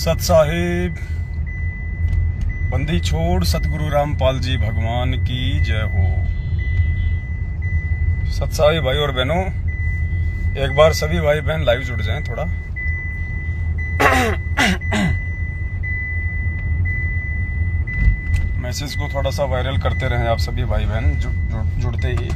सत साहिब बंदी छोड़ सतगुरु रामपाल जी भगवान की जय हो। सत साहिब भाई और बहनों, एक बार सभी भाई बहन लाइव जुड़ जाएं थोड़ा। मैसेज को थोड़ा सा वायरल करते रहें आप सभी भाई बहन जुड़ते ही।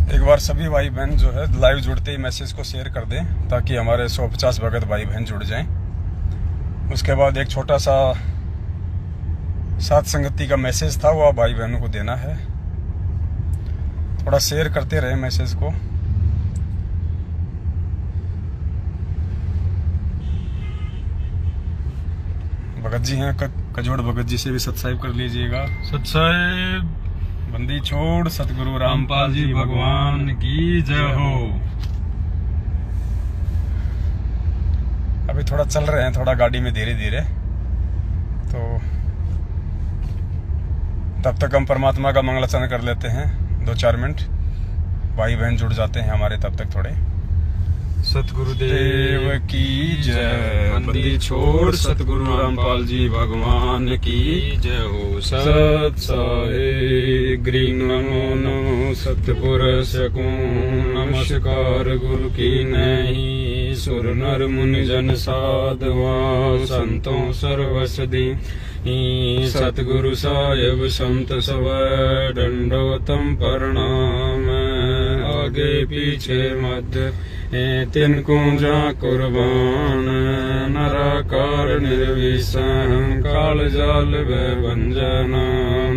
एक बार सभी भाई बहन जो है लाइव जुड़ते ही मैसेज को शेयर कर दें ताकि हमारे 150 भगत भाई बहन जुड़ जाएं। उसके बाद एक छोटा सा साथ संगति का मैसेज था, वो आप भाई बहनों को देना है। थोड़ा शेयर करते रहे मैसेज को। भगत जी हैं कजोड़ भगत जी से भी सब्सक्राइब कर लीजिएगा। सब्सक्राइब बंदी छोड़ सतगुरु रामपाल जी भगवान की जय हो। अभी थोड़ा चल रहे हैं, थोड़ा गाड़ी में धीरे धीरे, तो तब तक हम परमात्मा का मंगलाचरण कर लेते हैं 2-4 मिनट। भाई बहन जुड़ जाते हैं हमारे तब तक थोड़े। सतगुरुदेव की जय। बंदी छोड़ सतगुरु रामपाल जी भगवान की जय हो। सत साहिब ग्री नमो नमो सतपुरुष को नमस्कार गुरु की नहीं। सुर नर मुनि जन साधवा संतों सर्वसदी। सतगुरु साहिब संत सब दंडोतम प्रणाम। आगे पीछे मध्य तिनको जा कुर्बान। नराकार निर्विषम काल जाल भंजना।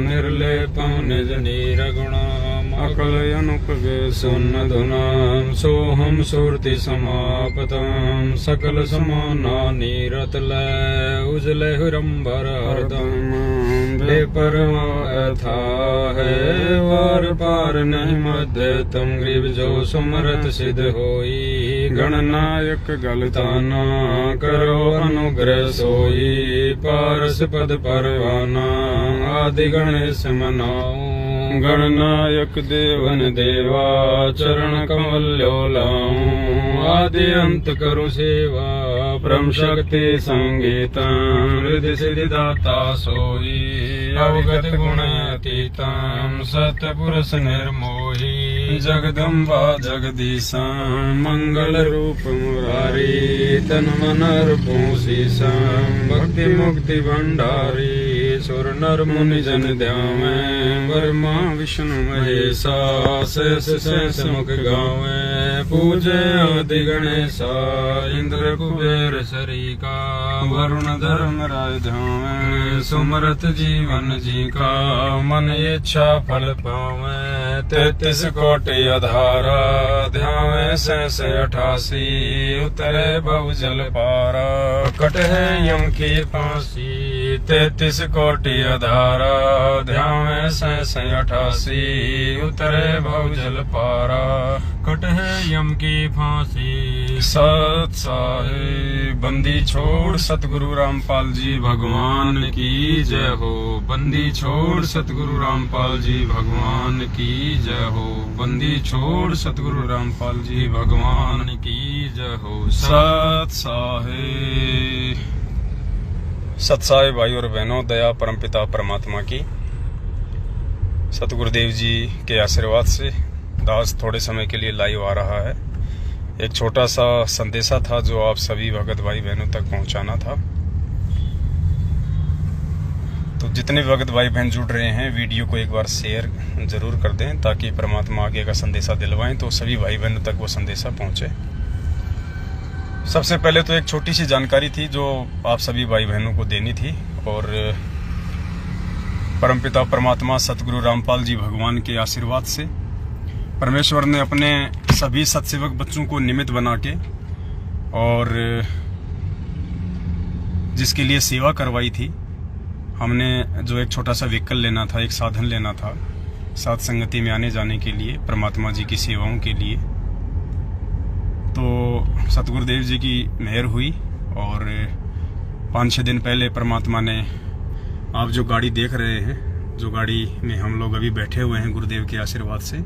निर्लेपम निज नीरगुणाम अकल अनुपगे सुन्न धुनाम। सोहम सुरति समापतम सकल समाना नीरत लय। उजले हुरम्बर हरदम बेपरवा अथा है। वार पार नहीं मध्य तुम ग्रीव जो सुमरत सिद्ध होई। गणनायक गलताना करो अनुग्रह सोई। पारस पद परवाना आदि गणेश मनाओ। गणनायक देवन देवा चरण कमल्यो लाऊं। आदि अंत करु सेवा ब्रह्म शक्ति संगीता। हृदय सिद्धिदाता सोई अवगत गुण अतीतम। सतपुरुष निर्मोही जगदम्बा जगदीशा। मंगल रूप मुरारी तन मन अर्पो सीसा। भक्ति मुक्ति भंडारी सुर नर मुनि जन ध्यावे। ब्रह्मा विष्णु महेशा शेष शेष मुख गावे। पूजे आदि गणेशा इंद्र कुबेर सरीका। वरुण धर्म राय ध्यावे। सुमरत जीवन जी का मन इच्छा फल पावे। 33 कोटि अधारा ध्यावे शेष 88। उतरे बहु जल पारा कटे यम की फांसी। 33 कोटि अधारा ध्यावे शेष 88। उतरे बहु जल पारा कटे यम की फांसी। सत साहिब बंदी छोड़ सतगुरु रामपाल जी भगवान की जय हो। बंदी छोड़ सतगुरु रामपाल जी भगवान की जय हो। बंदी छोड़ सतगुरु रामपाल जी भगवान की जय हो। सत साहिब। सत साहिब भाई और बहनों, दया परमपिता परमात्मा की सतगुरुदेव जी के आशीर्वाद से दास थोड़े समय के लिए लाइव आ रहा है। एक छोटा सा संदेशा था जो आप सभी भगत भाई बहनों तक पहुंचाना था। तो जितने भगत भाई बहन जुड़ रहे हैं वीडियो को एक बार शेयर जरूर कर दें ताकि परमात्मा आगे का संदेशा दिलवाएं तो सभी भाई बहनों तक वो संदेशा पहुंचे। सबसे पहले तो एक छोटी सी जानकारी थी जो आप सभी भाई बहनों को देनी थी। और परमपिता परमात्मा सतगुरु रामपाल जी भगवान के आशीर्वाद से परमेश्वर ने अपने सभी सत्सेवक बच्चों को निमित्त बना के और जिसके लिए सेवा करवाई थी, हमने जो एक छोटा सा व्हीकल लेना था, एक साधन लेना था साथ संगति में आने जाने के लिए, परमात्मा जी की सेवाओं के लिए, तो सतगुरुदेव जी की मेहर हुई और 5-6 दिन पहले परमात्मा ने, आप जो गाड़ी देख रहे हैं, जो गाड़ी में हम लोग अभी बैठे हुए हैं गुरुदेव के आशीर्वाद से,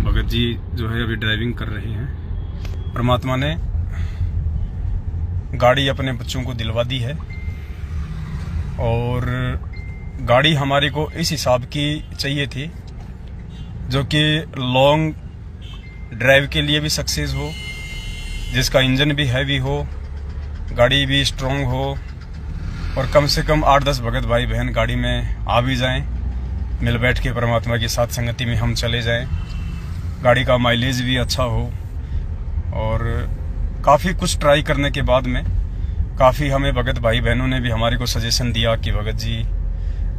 भगत जी जो है अभी ड्राइविंग कर रहे हैं। परमात्मा ने गाड़ी अपने बच्चों को दिलवा दी है और गाड़ी हमारे को इस हिसाब की चाहिए थी जो कि लॉन्ग ड्राइव के लिए भी सक्सेस हो, जिसका इंजन भी हैवी हो, गाड़ी भी स्ट्रॉन्ग हो और कम से कम 8-10 भगत भाई बहन गाड़ी में आ भी जाएं, मिल बैठ के परमात्मा की साथ संगति में हम चले जाएं, गाड़ी का माइलेज भी अच्छा हो। और काफ़ी कुछ ट्राई करने के बाद में काफ़ी हमें भगत भाई बहनों ने भी हमारे को सजेशन दिया कि भगत जी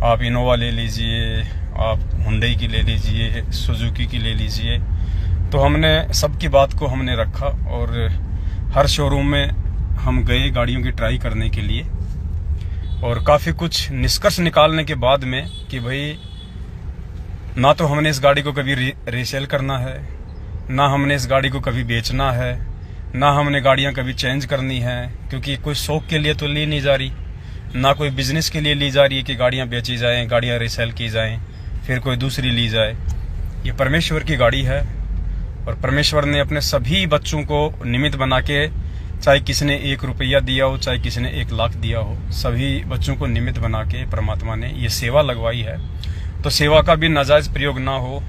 आप इनोवा ले लीजिए, आप हुंडई की ले लीजिए, सुजुकी की ले लीजिए। तो हमने सबकी बात को हमने रखा और हर शोरूम में हम गए गाड़ियों की ट्राई करने के लिए और काफ़ी कुछ निष्कर्ष निकालने के बाद में कि भाई ना तो हमने इस गाड़ी को कभी रीसेल करना है, ना हमने इस गाड़ी को कभी बेचना है, ना हमने गाड़ियां कभी चेंज करनी है, क्योंकि कोई शौक के लिए तो ली नहीं जा रही, ना कोई बिजनेस के लिए ली जा रही है कि गाड़ियां बेची जाएं, गाड़ियां रीसेल की जाएं, फिर कोई दूसरी ली जाए। ये परमेश्वर की गाड़ी है और परमेश्वर ने अपने सभी बच्चों को निमित्त बना के, चाहे किसी ने 1 रुपया दिया हो, चाहे किसी ने 1 लाख दिया हो, सभी बच्चों को निमित्त बना के परमात्मा ने ये सेवा लगवाई है। तो सेवा का भी नाजायज प्रयोग ना हो,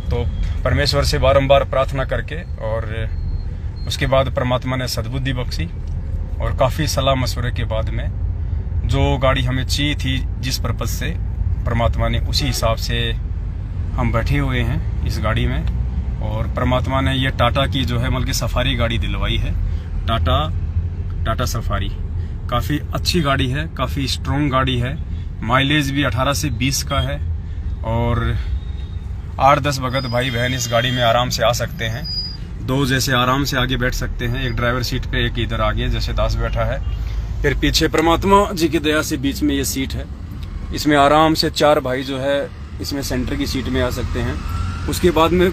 तो परमेश्वर से बारंबार प्रार्थना करके और उसके बाद परमात्मा ने सद्बुद्धि बख्शी और काफ़ी सलाह मशवरे के बाद में जो गाड़ी हमें चाहिए थी जिस पर्पज़ से, परमात्मा ने उसी हिसाब से हम बैठे हुए हैं इस गाड़ी में। और परमात्मा ने ये टाटा की जो है बल्कि सफारी गाड़ी दिलवाई है, टाटा सफारी। काफ़ी अच्छी गाड़ी है, काफ़ी स्ट्रॉन्ग गाड़ी है, माइलेज भी 18 से 20 का है और 8-10 भगत भाई बहन इस गाड़ी में आराम से आ सकते हैं। 2 जैसे आराम से आगे बैठ सकते हैं, एक ड्राइवर सीट पे, एक इधर आगे जैसे दास बैठा है, फिर पीछे परमात्मा जी की दया से बीच में ये सीट है। इसमें आराम से 4 भाई जो है इसमें सेंटर की सीट में आ सकते हैं। उसके बाद में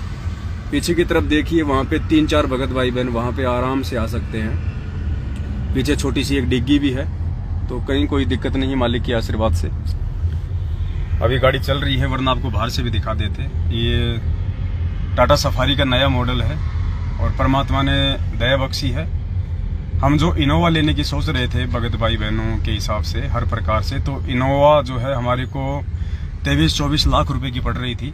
पीछे की तरफ देखिए, वहाँ पे 3-4 भगत भाई बहन वहाँ पे आराम से आ सकते हैं। पीछे छोटी सी एक डिग्गी भी है, तो कहीं कोई दिक्कत नहीं मालिक के आशीर्वाद से। अभी गाड़ी चल रही है, वरना आपको बाहर से भी दिखा देते। ये टाटा सफारी का नया मॉडल है और परमात्मा ने दया बख्शी है। हम जो इनोवा लेने की सोच रहे थे भगत भाई बहनों के हिसाब से हर प्रकार से, तो इनोवा जो है हमारे को 23-24 लाख रुपए की पड़ रही थी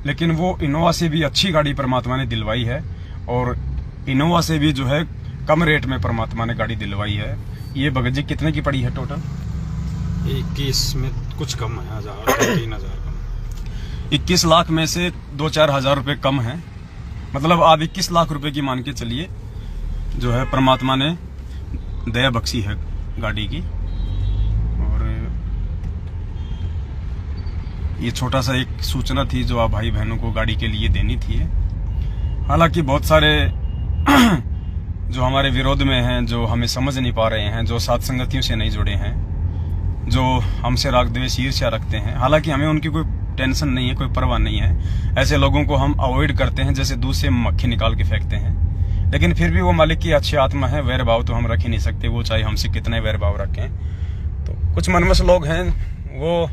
लेकिन वो इनोवा से भी अच्छी गाड़ी परमात्मा ने दिलवाई है और इनोवा से भी जो है कम रेट में परमात्मा ने गाड़ी दिलवाई है। ये भगत जी कितने की पड़ी है टोटल? 21 में कुछ कम है, 3,000 कम। 21 लाख में से 2-4 हज़ार रुपये कम है, मतलब आप 21 लाख रुपए की मान के चलिए जो है परमात्मा ने दया बख्शी है गाड़ी की। और ये छोटा सा एक सूचना थी जो आप भाई बहनों को गाड़ी के लिए देनी थी। हालांकि बहुत सारे जो हमारे विरोध में हैं, जो हमें समझ नहीं पा रहे हैं, जो साथ संगतियों से नहीं जुड़े हैं, जो हमसे राग द्वेष ईर्ष्या रखते हैं, हालांकि हमें उनकी कोई टेंशन नहीं है, कोई परवाह नहीं है। ऐसे लोगों को हम अवॉइड करते हैं जैसे दूध से मक्खी निकाल के फेंकते हैं। लेकिन फिर भी वो मालिक की अच्छी आत्मा है, वैर भाव तो हम रख ही नहीं सकते, वो चाहे हमसे कितने वैर भाव रखें। तो कुछ मनमस लोग हैं, वो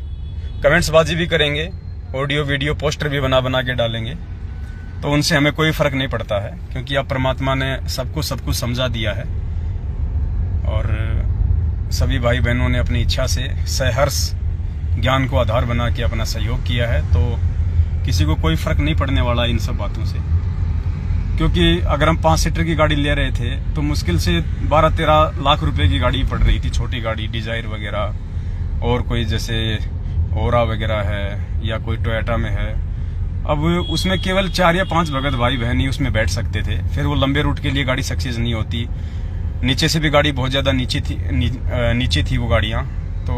कमेंट्स बाजी भी करेंगे, ऑडियो वीडियो पोस्टर भी बना बना के डालेंगे, तो उनसे हमें कोई फर्क नहीं पड़ता है, क्योंकि अब परमात्मा ने सबको सब कुछ समझा दिया है और सभी भाई बहनों ने अपनी इच्छा से सहर्ष ज्ञान को आधार बना के अपना सहयोग किया है। तो किसी को कोई फर्क नहीं पड़ने वाला इन सब बातों से, क्योंकि अगर हम 5 सीटर की गाड़ी ले रहे थे तो मुश्किल से 12-13 लाख रुपए की गाड़ी पड़ रही थी, छोटी गाड़ी डिजायर वगैरह, और कोई जैसे ओरा वगैरह है या कोई टोयोटा में है। अब उसमें केवल 4 या 5 भगत भाई बहन ही उसमें बैठ सकते थे, फिर वो लंबे रूट के लिए गाड़ी सक्सेस नहीं होती। नीचे से भी गाड़ी बहुत ज़्यादा नीचे थी वो गाड़ियाँ। तो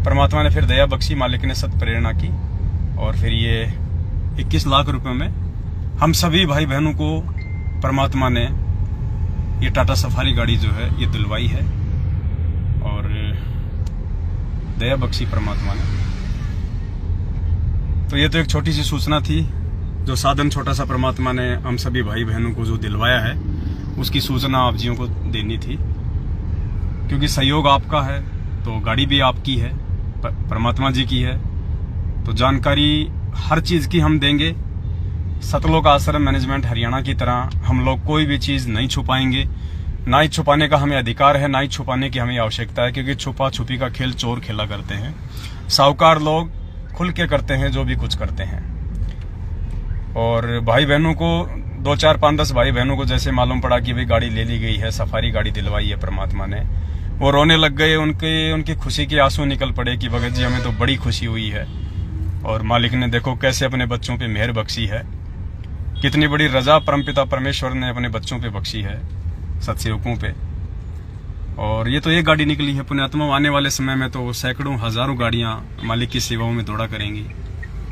परमात्मा ने फिर दया बख्शी, मालिक ने सत प्रेरणा की और फिर ये 21 लाख रुपए में हम सभी भाई बहनों को परमात्मा ने ये टाटा सफारी गाड़ी जो है ये दिलवाई है और दया बख्शी परमात्मा ने। तो ये तो एक छोटी सी सूचना थी, जो साधन छोटा सा परमात्मा ने हम सभी भाई बहनों को जो दिलवाया है। उसकी सूचना आप जियों को देनी थी, क्योंकि सहयोग आपका है तो गाड़ी भी आपकी है, परमात्मा जी की है, तो जानकारी हर चीज की हम देंगे। सतलोक आश्रम मैनेजमेंट हरियाणा की तरह हम लोग कोई भी चीज नहीं छुपाएंगे, ना ही छुपाने का हमें अधिकार है, ना ही छुपाने की हमें आवश्यकता है, क्योंकि छुपा छुपी का खेल चोर खेला करते हैं। साहूकार लोग खुल के करते हैं जो भी कुछ करते हैं। और भाई बहनों को 2, 4, 5, 10 भाई बहनों को जैसे मालूम पड़ा कि भाई गाड़ी ले ली गई है, सफारी गाड़ी दिलवाई है परमात्मा ने, वो रोने लग गए। उनकी खुशी के आंसू निकल पड़े कि भगत जी हमें तो बड़ी खुशी हुई है, और मालिक ने देखो कैसे अपने बच्चों पे मेहर बख्शी है, कितनी बड़ी रजा परमपिता परमेश्वर ने अपने बच्चों पे बख्शी है, सत्सेवकों पे। और ये तो एक गाड़ी निकली है पुण्यात्मा, आने वाले समय में तो सैकड़ों हजारों गाड़ियां मालिक की सेवाओं में दौड़ा करेंगी।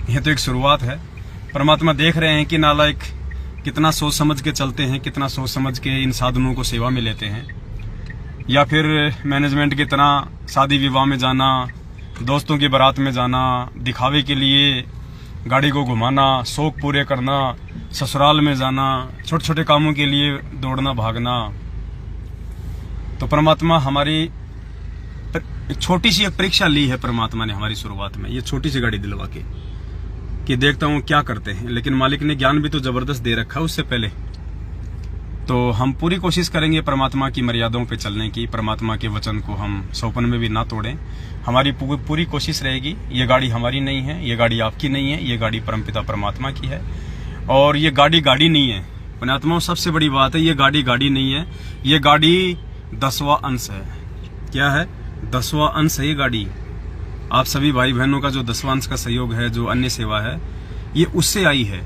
यह तो एक शुरुआत है। परमात्मा देख रहे हैं कि नालायक कितना सोच समझ के चलते हैं, कितना सोच समझ के इन साधनों को सेवा में लेते हैं, या फिर मैनेजमेंट की तरह शादी विवाह में जाना, दोस्तों की बारात में जाना, दिखावे के लिए गाड़ी को घुमाना, शौक पूरे करना, ससुराल में जाना, छोटे छोटे कामों के लिए दौड़ना भागना। तो परमात्मा हमारी छोटी सी एक परीक्षा ली है परमात्मा ने हमारी शुरुआत में, ये छोटी सी गाड़ी दिलवा के कि देखता हूं क्या करते हैं। लेकिन मालिक ने ज्ञान भी तो जबरदस्त दे रखा है उससे पहले। तो हम पूरी कोशिश करेंगे परमात्मा की मर्यादाओं पे चलने की, परमात्मा के वचन को हम सौपन में भी ना तोड़ें। हमारी पूरी कोशिश रहेगी। ये गाड़ी हमारी नहीं है, ये गाड़ी आपकी नहीं है, ये गाड़ी परमपिता परमात्मा की है। और ये गाड़ी नहीं है पुण्यात्माओं, सबसे बड़ी बात है, ये गाड़ी नहीं है, ये गाड़ी 10वां अंश है। क्या है? 10वां अंश है ये गाड़ी। आप सभी भाई बहनों का जो 10वां अंश का सहयोग है, जो अन्य सेवा है, ये उससे आई है।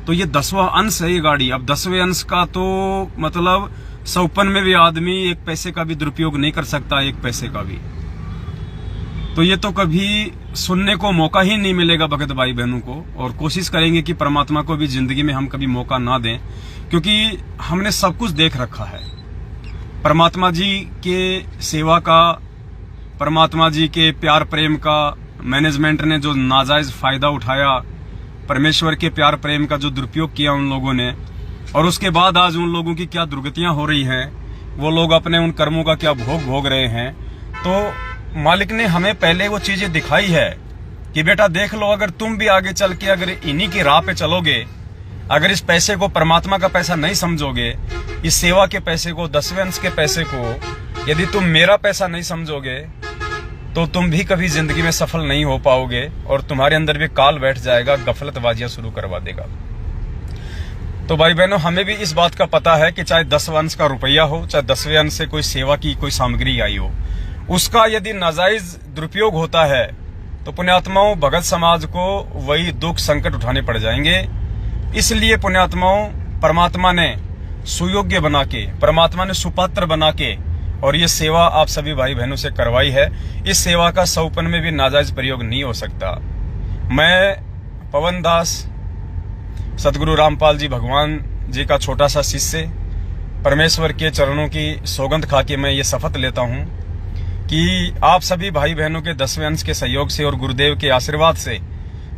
तो ये 10वां अंश है ये गाड़ी। अब 10वें अंश का तो मतलब सौपन में भी आदमी एक पैसे का भी दुरुपयोग नहीं कर सकता, एक पैसे का भी। तो ये तो कभी सुनने को मौका ही नहीं मिलेगा भगत भाई बहनों को। और कोशिश करेंगे कि परमात्मा को भी जिंदगी में हम कभी मौका ना दें, क्योंकि हमने सब कुछ देख रखा है। परमात्मा जी के सेवा का, परमात्मा जी के प्यार प्रेम का मैनेजमेंट ने जो नाजायज फायदा उठाया, परमेश्वर के प्यार प्रेम का जो दुरुपयोग किया उन लोगों ने, और उसके बाद आज उन लोगों की क्या दुर्गतियां हो रही हैं, वो लोग अपने उन कर्मों का क्या भोग रहे हैं। तो मालिक ने हमें पहले वो चीजें दिखाई है कि बेटा देख लो, अगर तुम भी आगे चल के अगर इन्हीं की राह पे चलोगे, अगर इस पैसे को परमात्मा का पैसा नहीं समझोगे, इस सेवा के पैसे को, 10वें अंश के पैसे को यदि तुम मेरा पैसा नहीं समझोगे, तो तुम भी कभी जिंदगी में सफल नहीं हो पाओगे, और तुम्हारे अंदर भी काल बैठ जाएगा, गफलतबाजियां शुरू करवा देगा। तो भाई बहनों, हमें भी इस बात का पता है कि चाहे 10वें अंश का रुपया हो, चाहे 10वें अंश से कोई सेवा की कोई सामग्री आई हो, उसका यदि नाजायज दुरुपयोग होता है तो पुण्यात्माओं भगत समाज को वही दुख संकट उठाने पड़ जाएंगे। इसलिए पुण्यात्माओं परमात्मा ने सुयोग्य बना के, परमात्मा ने सुपात्र बना के और ये सेवा आप सभी भाई बहनों से करवाई है। इस सेवा का सौपन में भी नाजायज प्रयोग नहीं हो सकता। मैं पवन दास, सतगुरु रामपाल जी भगवान जी का छोटा सा शिष्य, परमेश्वर के चरणों की सौगंध खा के मैं ये शपथ लेता हूं कि आप सभी भाई बहनों के 10वें अंश के सहयोग से और गुरुदेव के आशीर्वाद से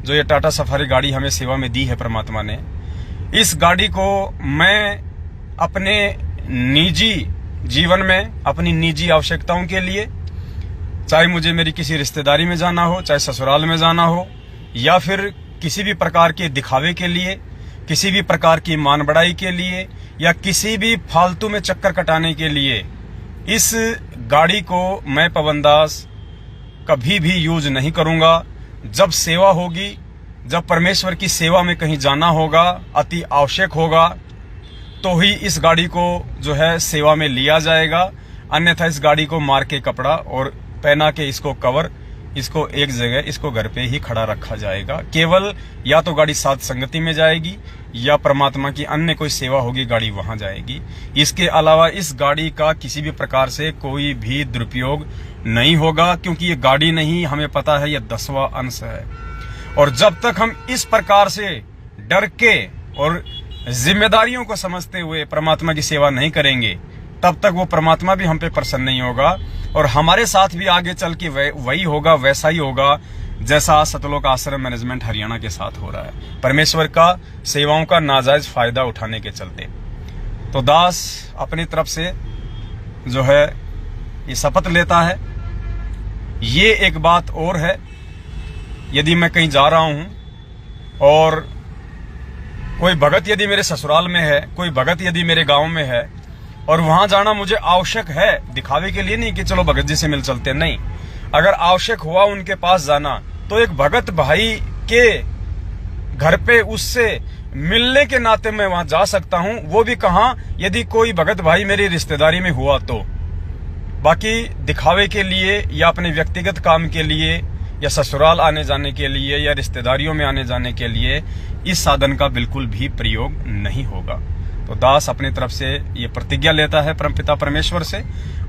जो ये टाटा सफारी गाड़ी हमें सेवा में दी है परमात्मा ने, इस गाड़ी को मैं अपने निजी जीवन में, अपनी निजी आवश्यकताओं के लिए, चाहे मुझे मेरी किसी रिश्तेदारी में जाना हो, चाहे ससुराल में जाना हो, या फिर किसी भी प्रकार के दिखावे के लिए, किसी भी प्रकार की मान बढ़ाई के लिए, या किसी भी फालतू में चक्कर कटाने के लिए, इस गाड़ी को मैं पवन दास कभी भी यूज नहीं करूंगा। जब सेवा होगी, जब परमेश्वर की सेवा में कहीं जाना होगा, अति आवश्यक होगा, तो ही इस गाड़ी को जो है सेवा में लिया जाएगा। अन्यथा इस गाड़ी को मार के कपड़ा और पहना के इसको कवर, इसको एक जगह, इसको घर पे ही खड़ा रखा जाएगा। केवल या तो गाड़ी साध संगति में जाएगी, या परमात्मा की अन्य कोई सेवा होगी, गाड़ी वहां जाएगी। इसके अलावा इस गाड़ी का किसी भी प्रकार से कोई भी दुरुपयोग नहीं होगा, क्योंकि ये गाड़ी नहीं, हमें पता है ये 10वां अंश है। और जब तक हम इस प्रकार से डर के और जिम्मेदारियों को समझते हुए परमात्मा की सेवा नहीं करेंगे, तब तक वो परमात्मा भी हम पे प्रसन्न नहीं होगा, और हमारे साथ भी आगे चल के वही होगा, वैसा ही होगा जैसा सतलोक आश्रम मैनेजमेंट हरियाणा के साथ हो रहा है, परमेश्वर का सेवाओं का नाजायज फायदा उठाने के चलते। तो दास अपनी तरफ से जो है ये शपथ लेता है। ये एक बात और है, यदि मैं कहीं जा रहा हूं और कोई भगत यदि मेरे ससुराल में है, कोई भगत यदि मेरे गांव में है और वहां जाना मुझे आवश्यक है, दिखावे के लिए नहीं कि चलो भगत जी से मिल चलते हैं, नहीं, अगर आवश्यक हुआ उनके पास जाना तो एक भगत भाई के घर पे उससे मिलने के नाते मैं वहां जा सकता हूं। वो भी कहां, यदि कोई भगत भाई मेरी रिश्तेदारी में हुआ तो। बाकी दिखावे के लिए या अपने व्यक्तिगत काम के लिए या ससुराल आने जाने के लिए या रिश्तेदारियों में आने जाने के लिए इस साधन का बिल्कुल भी प्रयोग नहीं होगा। तो दास अपनी तरफ से ये प्रतिज्ञा लेता है परमपिता परमेश्वर से,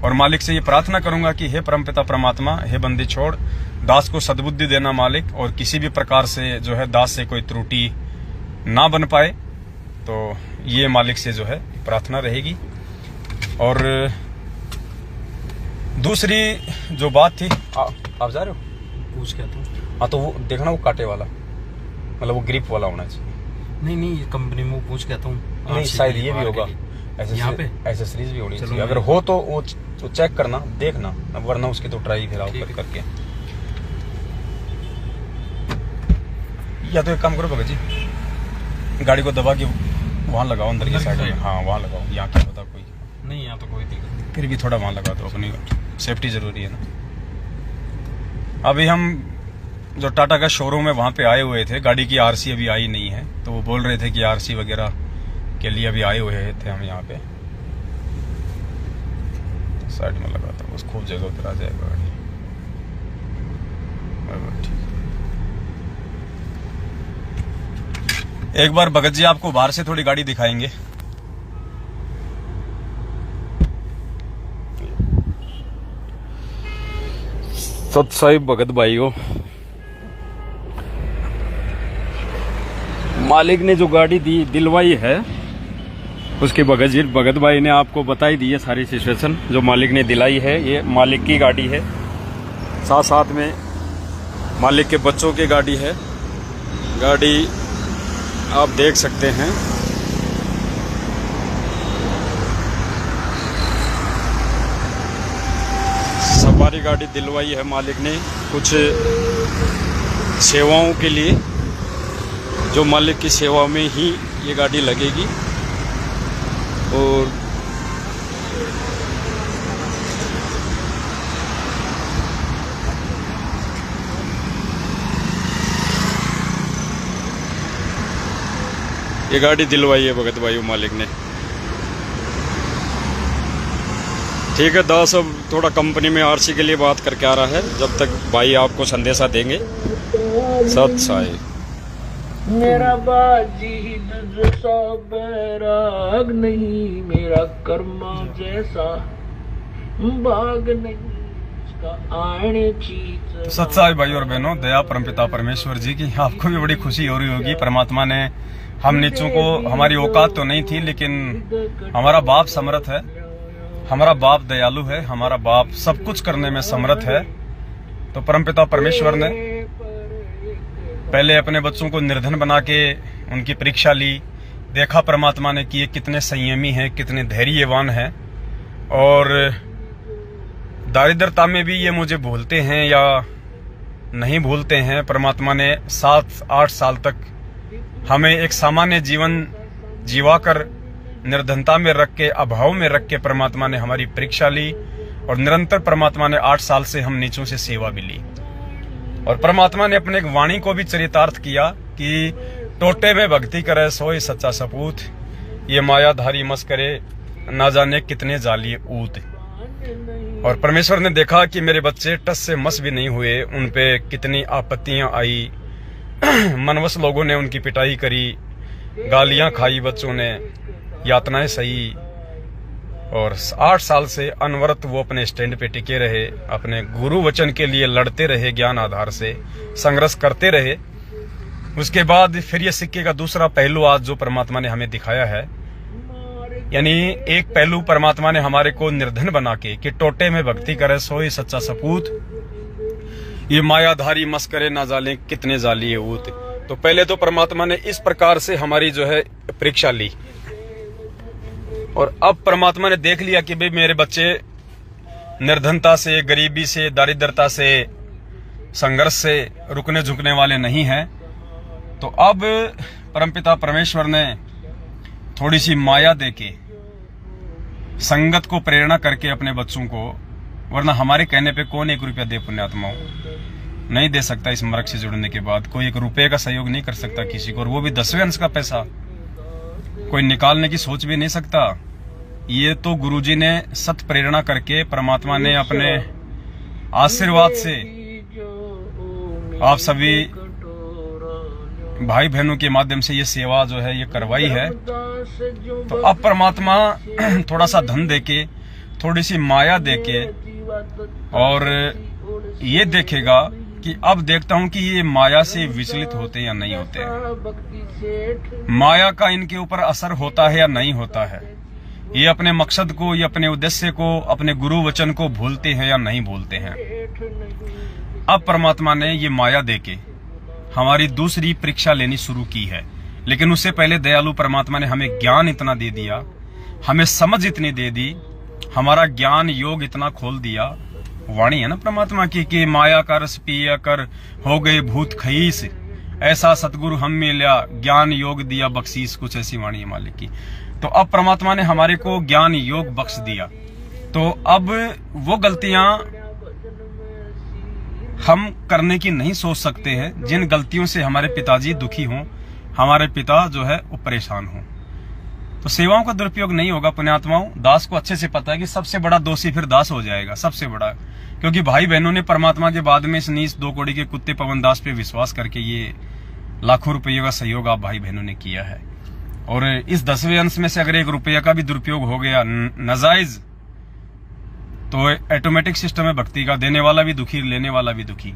और मालिक से ये प्रार्थना करूंगा कि हे परमपिता परमात्मा, हे बंदी छोड़, दास को सद्बुद्धि देना मालिक, और किसी भी प्रकार से जो है दास से कोई त्रुटि ना बन पाए। तो ये मालिक से जो है प्रार्थना रहेगी। और दूसरी जो बात थी, आप जा रहे हो? पूछ क्या था? हाँ, तो वो देखना, वो कांटे वाला, मतलब वो ग्रिप वाला होना चाहिए। नहीं, ये कंपनी में वो पूछ क्या था? नहीं, शायद ये भी होगा, यहाँ पे एसेसरीज भी होनी चाहिए। अगर हो तो वो चेक करना, देखना, वरना उसकी तो ट्राई फिर आप करके। या तो एक काम करो भगत जी, गाड़ी को दबा के वहां लगाओ, अंदर की साइड में। हाँ, वहां लगाओ, यहाँ क्या पता कोई नहीं, यहाँ तो कोई दिक्कत नहीं, फिर भी थोड़ा वहां लगा दो, अपनी सेफ्टी जरूरी है ना। अभी हम जो टाटा का शोरूम है वहां पे आए हुए थे, गाड़ी की आरसी अभी आई नहीं है, तो वो बोल रहे थे कि आरसी वगैरह के लिए अभी आए हुए थे हम यहाँ पे। साइड में लगा था, बस खूब जगह उतर आ जाएगा गाड़ी। ठीक, एक बार भगत जी आपको बाहर से थोड़ी गाड़ी दिखाएंगे। सत साहिब भगत भाई हो, मालिक ने जो गाड़ी दी दिलवाई है, उसके भगत भाई ने आपको बताई दी है सारी सिचुएशन जो मालिक ने दिलाई है। ये मालिक की गाड़ी है, साथ साथ में मालिक के बच्चों की गाड़ी है। गाड़ी आप देख सकते हैं, सवारी गाड़ी दिलवाई है मालिक ने कुछ सेवाओं के लिए, जो मालिक की सेवा में ही ये गाड़ी लगेगी। और ये गाड़ी दिलवाई है भगत भाई मालिक ने। ठीक है दास, अब थोड़ा कंपनी में आरसी के लिए बात करके आ रहा है, जब तक भाई आपको संदेशा देंगे। सत साई मेरा बाजी जैसा बैराग नहीं, मेरा कर्मा जैसा बाग नहीं, इसका आने चीज। सत्साई भाई और बहनों, दया परमपिता परमेश्वर जी की आपको भी बड़ी खुशी हो रही होगी। परमात्मा ने हम नीचों को, हमारी औकात तो नहीं थी, लेकिन हमारा बाप समर्थ है, हमारा बाप दयालु है, हमारा बाप सब कुछ करने में समर्थ है। तो परमपिता परमेश्वर ने पहले अपने बच्चों को निर्धन बना के उनकी परीक्षा ली, देखा परमात्मा ने कि ये कितने संयमी हैं, कितने धैर्यवान हैं, और दारिद्रता में भी ये मुझे भूलते हैं या नहीं भूलते हैं। परमात्मा ने 7-8 साल तक हमें एक सामान्य जीवन जीवाकर निर्धनता में रख के, अभाव में रख के परमात्मा ने हमारी परीक्षा ली, और निरंतर परमात्मा ने 8 साल से हम नीचों से सेवा भी ली। और परमात्मा ने अपने एक वाणी को भी चरितार्थ किया कि टोटे में भक्ति करे सोई सच्चा सपूत, ये मायाधारी मस करे ना जाने कितने जालिए ऊत। और परमेश्वर ने देखा कि मेरे बच्चे टस से मस भी नहीं हुए, उन पे कितनी आपत्तियां आई, मनवस लोगों ने उनकी पिटाई करी, गालियां खाई बच्चों ने, यातनाएं सही, और 8 साल से अनवरत वो अपने स्टैंड पे टिके रहे, अपने गुरु वचन के लिए लड़ते रहे, ज्ञान आधार से संघर्ष करते रहे। उसके बाद फिर ये सिक्के का दूसरा पहलू आज जो परमात्मा ने हमें दिखाया है, यानी एक पहलू परमात्मा ने हमारे को निर्धन बना के कि टोटे में भक्ति करे सोई सच्चा सपूत, ये मायाधारी मस करे ना जाले कितने जालिए ऊत। तो पहले तो परमात्मा ने इस प्रकार से हमारी जो है परीक्षा ली, और अब परमात्मा ने देख लिया कि भाई मेरे बच्चे निर्धनता से, गरीबी से, दारिद्रता से, संघर्ष से रुकने झुकने वाले नहीं हैं, तो अब परमपिता परमेश्वर ने थोड़ी सी माया देके, संगत को प्रेरणा करके अपने बच्चों को, वरना हमारे कहने पे कौन 1 रुपया दे पुण्यात्माओं, नहीं दे सकता। इस मर्ग से जुड़ने के बाद कोई 1 रुपये का सहयोग नहीं कर सकता किसी को, और वो भी 10वें अंश का पैसा कोई निकालने की सोच भी नहीं सकता। ये तो गुरुजी ने सत प्रेरणा करके, परमात्मा ने अपने आशीर्वाद से आप सभी भाई बहनों के माध्यम से ये सेवा जो है ये करवाई है। तो अब परमात्मा थोड़ा सा धन देके, थोड़ी सी माया देके, और ये देखेगा कि अब देखता हूं कि ये माया से विचलित होते या नहीं होते हैं, माया का इनके ऊपर असर होता है या नहीं होता है, ये अपने मकसद को, ये अपने उद्देश्य को, अपने गुरु वचन को भूलते हैं या नहीं भूलते हैं। अब परमात्मा ने ये माया देके हमारी दूसरी परीक्षा लेनी शुरू की है, लेकिन उससे पहले दयालु परमात्मा ने हमें ज्ञान इतना दे दिया, हमें समझ इतनी दे दी, हमारा ज्ञान योग इतना खोल दिया। वाणी है ना परमात्मा की कि माया का रस पिया कर हो गए भूत खईस, ऐसा सतगुरु हम मिला ज्ञान योग दिया बख्शीस, कुछ ऐसी वाणी है मालिक की। तो अब परमात्मा ने हमारे को ज्ञान योग बख्श दिया, तो अब वो गलतियां हम करने की नहीं सोच सकते हैं जिन गलतियों से हमारे पिताजी दुखी हों, हमारे पिता जो है वो परेशान हों। तो सेवाओं का दुरुपयोग नहीं होगा पुण्यात्माओं। दास को अच्छे से पता है कि सबसे बड़ा दोषी फिर दास हो जाएगा, सबसे बड़ा, क्योंकि भाई बहनों ने परमात्मा के बाद में इस नीच 2 कौड़ी के कुत्ते पवन दास पे विश्वास करके ये लाखों रुपयों का सहयोग आप भाई बहनों ने किया है। और इस 10वें अंश में से अगर 1 रुपया का भी दुरुपयोग हो गया नाजायज, तो ऑटोमेटिक सिस्टम है भक्ति का, देने वाला भी दुखी, लेने वाला भी दुखी।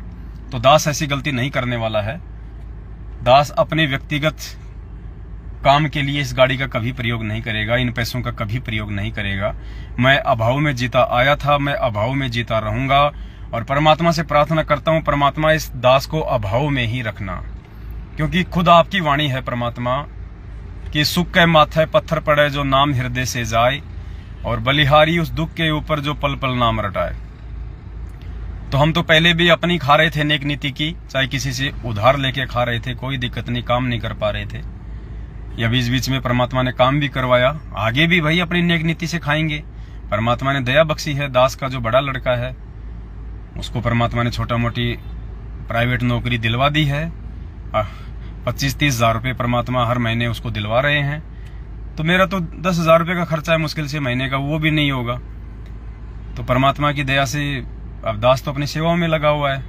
तो दास ऐसी गलती नहीं करने वाला है। दास अपने व्यक्तिगत काम के लिए इस गाड़ी का कभी प्रयोग नहीं करेगा, इन पैसों का कभी प्रयोग नहीं करेगा। मैं अभाव में जीता आया था, मैं अभाव में जीता रहूंगा, और परमात्मा से प्रार्थना करता हूं परमात्मा इस दास को अभाव में ही रखना, क्योंकि खुद आपकी वाणी है परमात्मा कि सुख के माथे पत्थर पड़े जो नाम हृदय से जाए, और बलिहारी उस दुख के ऊपर जो पल पल नाम रटाए। तो हम तो पहले भी अपनी खा रहे थे नेक नीति की, चाहे किसी से उधार लेके खा रहे थे, कोई दिक्कत नहीं, काम नहीं कर पा रहे थे, या बीच बीच में परमात्मा ने काम भी करवाया, आगे भी भाई अपनी नेक नीति से खाएंगे। परमात्मा ने दया बख्शी है। दास का जो बड़ा लड़का है उसको परमात्मा ने छोटा मोटी प्राइवेट नौकरी दिलवा दी है, 25-30 हजार रुपये परमात्मा हर महीने उसको दिलवा रहे हैं। तो मेरा तो 10 हजार रुपये का खर्चा है मुश्किल से महीने का, वो भी नहीं होगा। तो परमात्मा की दया से अब दास तो अपनी सेवाओं में लगा हुआ है,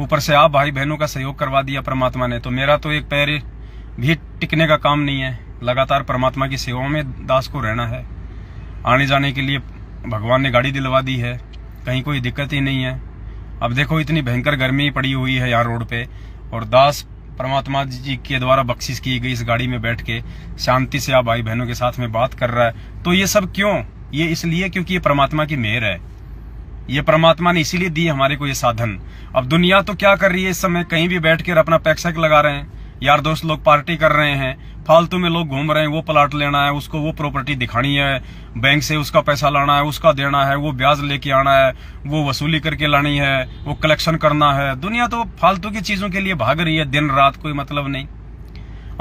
ऊपर से आप भाई बहनों का सहयोग करवा दिया परमात्मा ने। तो मेरा तो एक पैर भी टिकने का काम नहीं है, लगातार परमात्मा की सेवाओं में दास को रहना है। आने जाने के लिए भगवान ने गाड़ी दिलवा दी है, कहीं कोई दिक्कत ही नहीं है। अब देखो इतनी भयंकर गर्मी पड़ी हुई है यहाँ रोड पे, और दास परमात्मा जी के द्वारा बख्शिश की गई इस गाड़ी में बैठ के शांति से आप भाई बहनों के साथ में बात कर रहा है। तो ये सब क्यों? ये इसलिए क्योंकि ये परमात्मा की मेहर है, ये परमात्मा ने इसीलिए दी हमारे को ये साधन। अब दुनिया तो क्या कर रही है इस समय, कहीं भी बैठ कर अपना पैक लगा रहे हैं, यार दोस्त लोग पार्टी कर रहे हैं, फालतू में लोग घूम रहे हैं, वो प्लाट लेना है, उसको वो प्रॉपर्टी दिखानी है, बैंक से उसका पैसा लाना है, उसका देना है, वो ब्याज लेके आना है, वो वसूली करके लानी है, वो कलेक्शन करना है। दुनिया तो फालतू की चीजों के लिए भाग रही है दिन रात, कोई मतलब नहीं।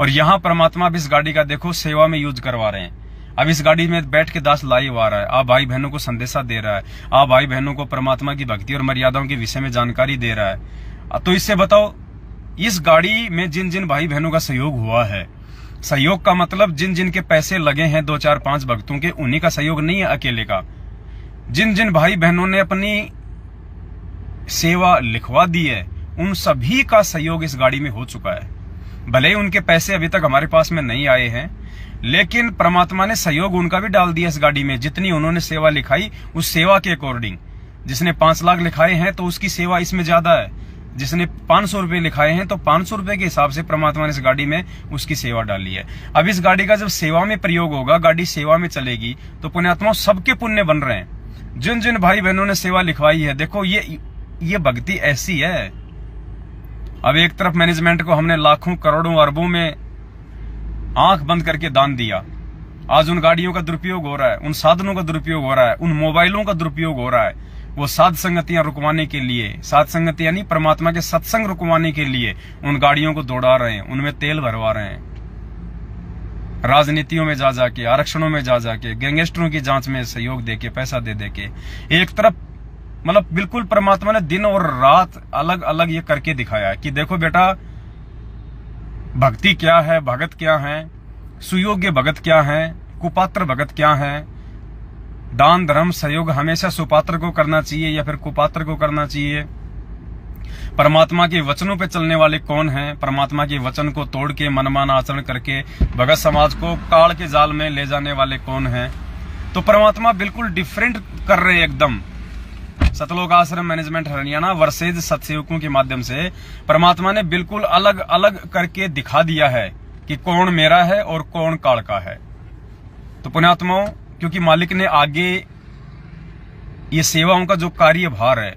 और यहाँ परमात्मा भी इस गाड़ी का देखो सेवा में यूज करवा रहे हैं। अब इस गाड़ी में बैठ के दास लाइव आ रहा है, आप भाई बहनों को संदेशा दे रहा है, आप भाई बहनों को परमात्मा की भक्ति और मर्यादाओं के विषय में जानकारी दे रहा है। तो इससे बताओ, इस गाड़ी में जिन जिन भाई बहनों का सहयोग हुआ है, सहयोग का मतलब जिन जिन के पैसे लगे हैं 2, 4, 5 भक्तों के, उन्हीं का सहयोग नहीं है अकेले का। जिन जिन भाई बहनों ने अपनी सेवा लिखवा दी है, उन सभी का सहयोग इस गाड़ी में हो चुका है। भले ही उनके पैसे अभी तक हमारे पास में नहीं आए हैं, लेकिन परमात्मा ने सहयोग उनका भी डाल दिया इस गाड़ी में। जितनी उन्होंने सेवा लिखाई उस सेवा के अकॉर्डिंग, जिसने 5 लाख लिखाए हैं तो उसकी सेवा इसमें ज्यादा है, जिसने 500 रुपए लिखाए हैं तो 500 रुपए के हिसाब से परमात्मा ने इस गाड़ी में उसकी सेवा डाली है। अब इस गाड़ी का जब सेवा में प्रयोग होगा, गाड़ी सेवा में चलेगी, तो पुण्यात्माओं सबके पुण्य बन रहे हैं। जिन जिन भाई बहनों ने सेवा लिखवाई है, देखो ये भक्ति ऐसी है। अब एक तरफ मैनेजमेंट को हमने लाखों करोड़ों अरबों में आंख बंद करके दान दिया, आज उन गाड़ियों का दुरुपयोग हो रहा है, उन साधनों का दुरुपयोग हो रहा है, उन मोबाइलों का दुरुपयोग हो रहा है। वो साध संगतियां रुकवाने के लिए, साध संगतियां नहीं, परमात्मा के सत्संग रुकवाने के लिए उन गाड़ियों को दौड़ा रहे हैं, उनमें तेल भरवा रहे हैं। राजनीतियों में जा जाके, आरक्षणों में जा जाके, गैंगस्टरों की जांच में सहयोग देके, पैसा दे देके, एक तरफ मतलब बिल्कुल परमात्मा ने दिन और रात अलग अलग ये करके दिखाया है कि देखो बेटा, भक्ति क्या है, भगत क्या है, सुयोग्य भगत क्या है, कुपात्र भगत क्या है। दान धर्म सहयोग हमेशा सुपात्र को करना चाहिए या फिर कुपात्र को करना चाहिए। परमात्मा के वचनों पे चलने वाले कौन हैं, परमात्मा के वचन को तोड़ के मनमाना आचरण करके भगत समाज को काल के जाल में ले जाने वाले कौन हैं। तो परमात्मा बिल्कुल डिफरेंट कर रहे हैं एकदम। सतलोक आश्रम मैनेजमेंट हरियाणा वर्सेज सतसेवकों के माध्यम से परमात्मा ने बिल्कुल अलग अलग करके दिखा दिया है कि कौन मेरा है और कौन काल का है। तो पुण्यात्माओं, क्योंकि मालिक ने आगे ये सेवाओं का जो कार्यभार है,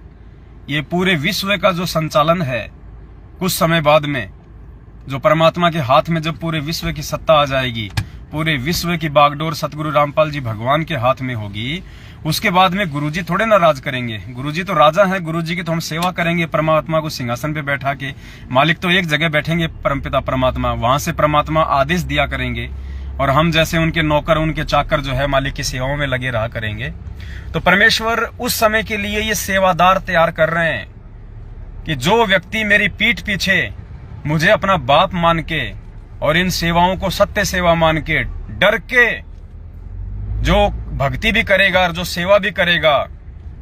ये पूरे विश्व का जो संचालन है, कुछ समय बाद में जो परमात्मा के हाथ में जब पूरे विश्व की सत्ता आ जाएगी, पूरे विश्व की बागडोर सतगुरु रामपाल जी भगवान के हाथ में होगी, उसके बाद में गुरुजी थोड़े ना राज करेंगे। गुरुजी तो राजा हैं, गुरुजी की तो हम सेवा करेंगे परमात्मा को सिंहासन पे बैठा के। मालिक तो एक जगह बैठेंगे परमपिता परमात्मा, वहां से परमात्मा आदेश दिया करेंगे और हम जैसे उनके नौकर, उनके चाकर जो है मालिक की सेवाओं में लगे रहा करेंगे। तो परमेश्वर उस समय के लिए ये सेवादार तैयार कर रहे हैं कि जो व्यक्ति मेरी पीठ पीछे मुझे अपना बाप मान के और इन सेवाओं को सत्य सेवा मान के डर के जो भक्ति भी करेगा और जो सेवा भी करेगा,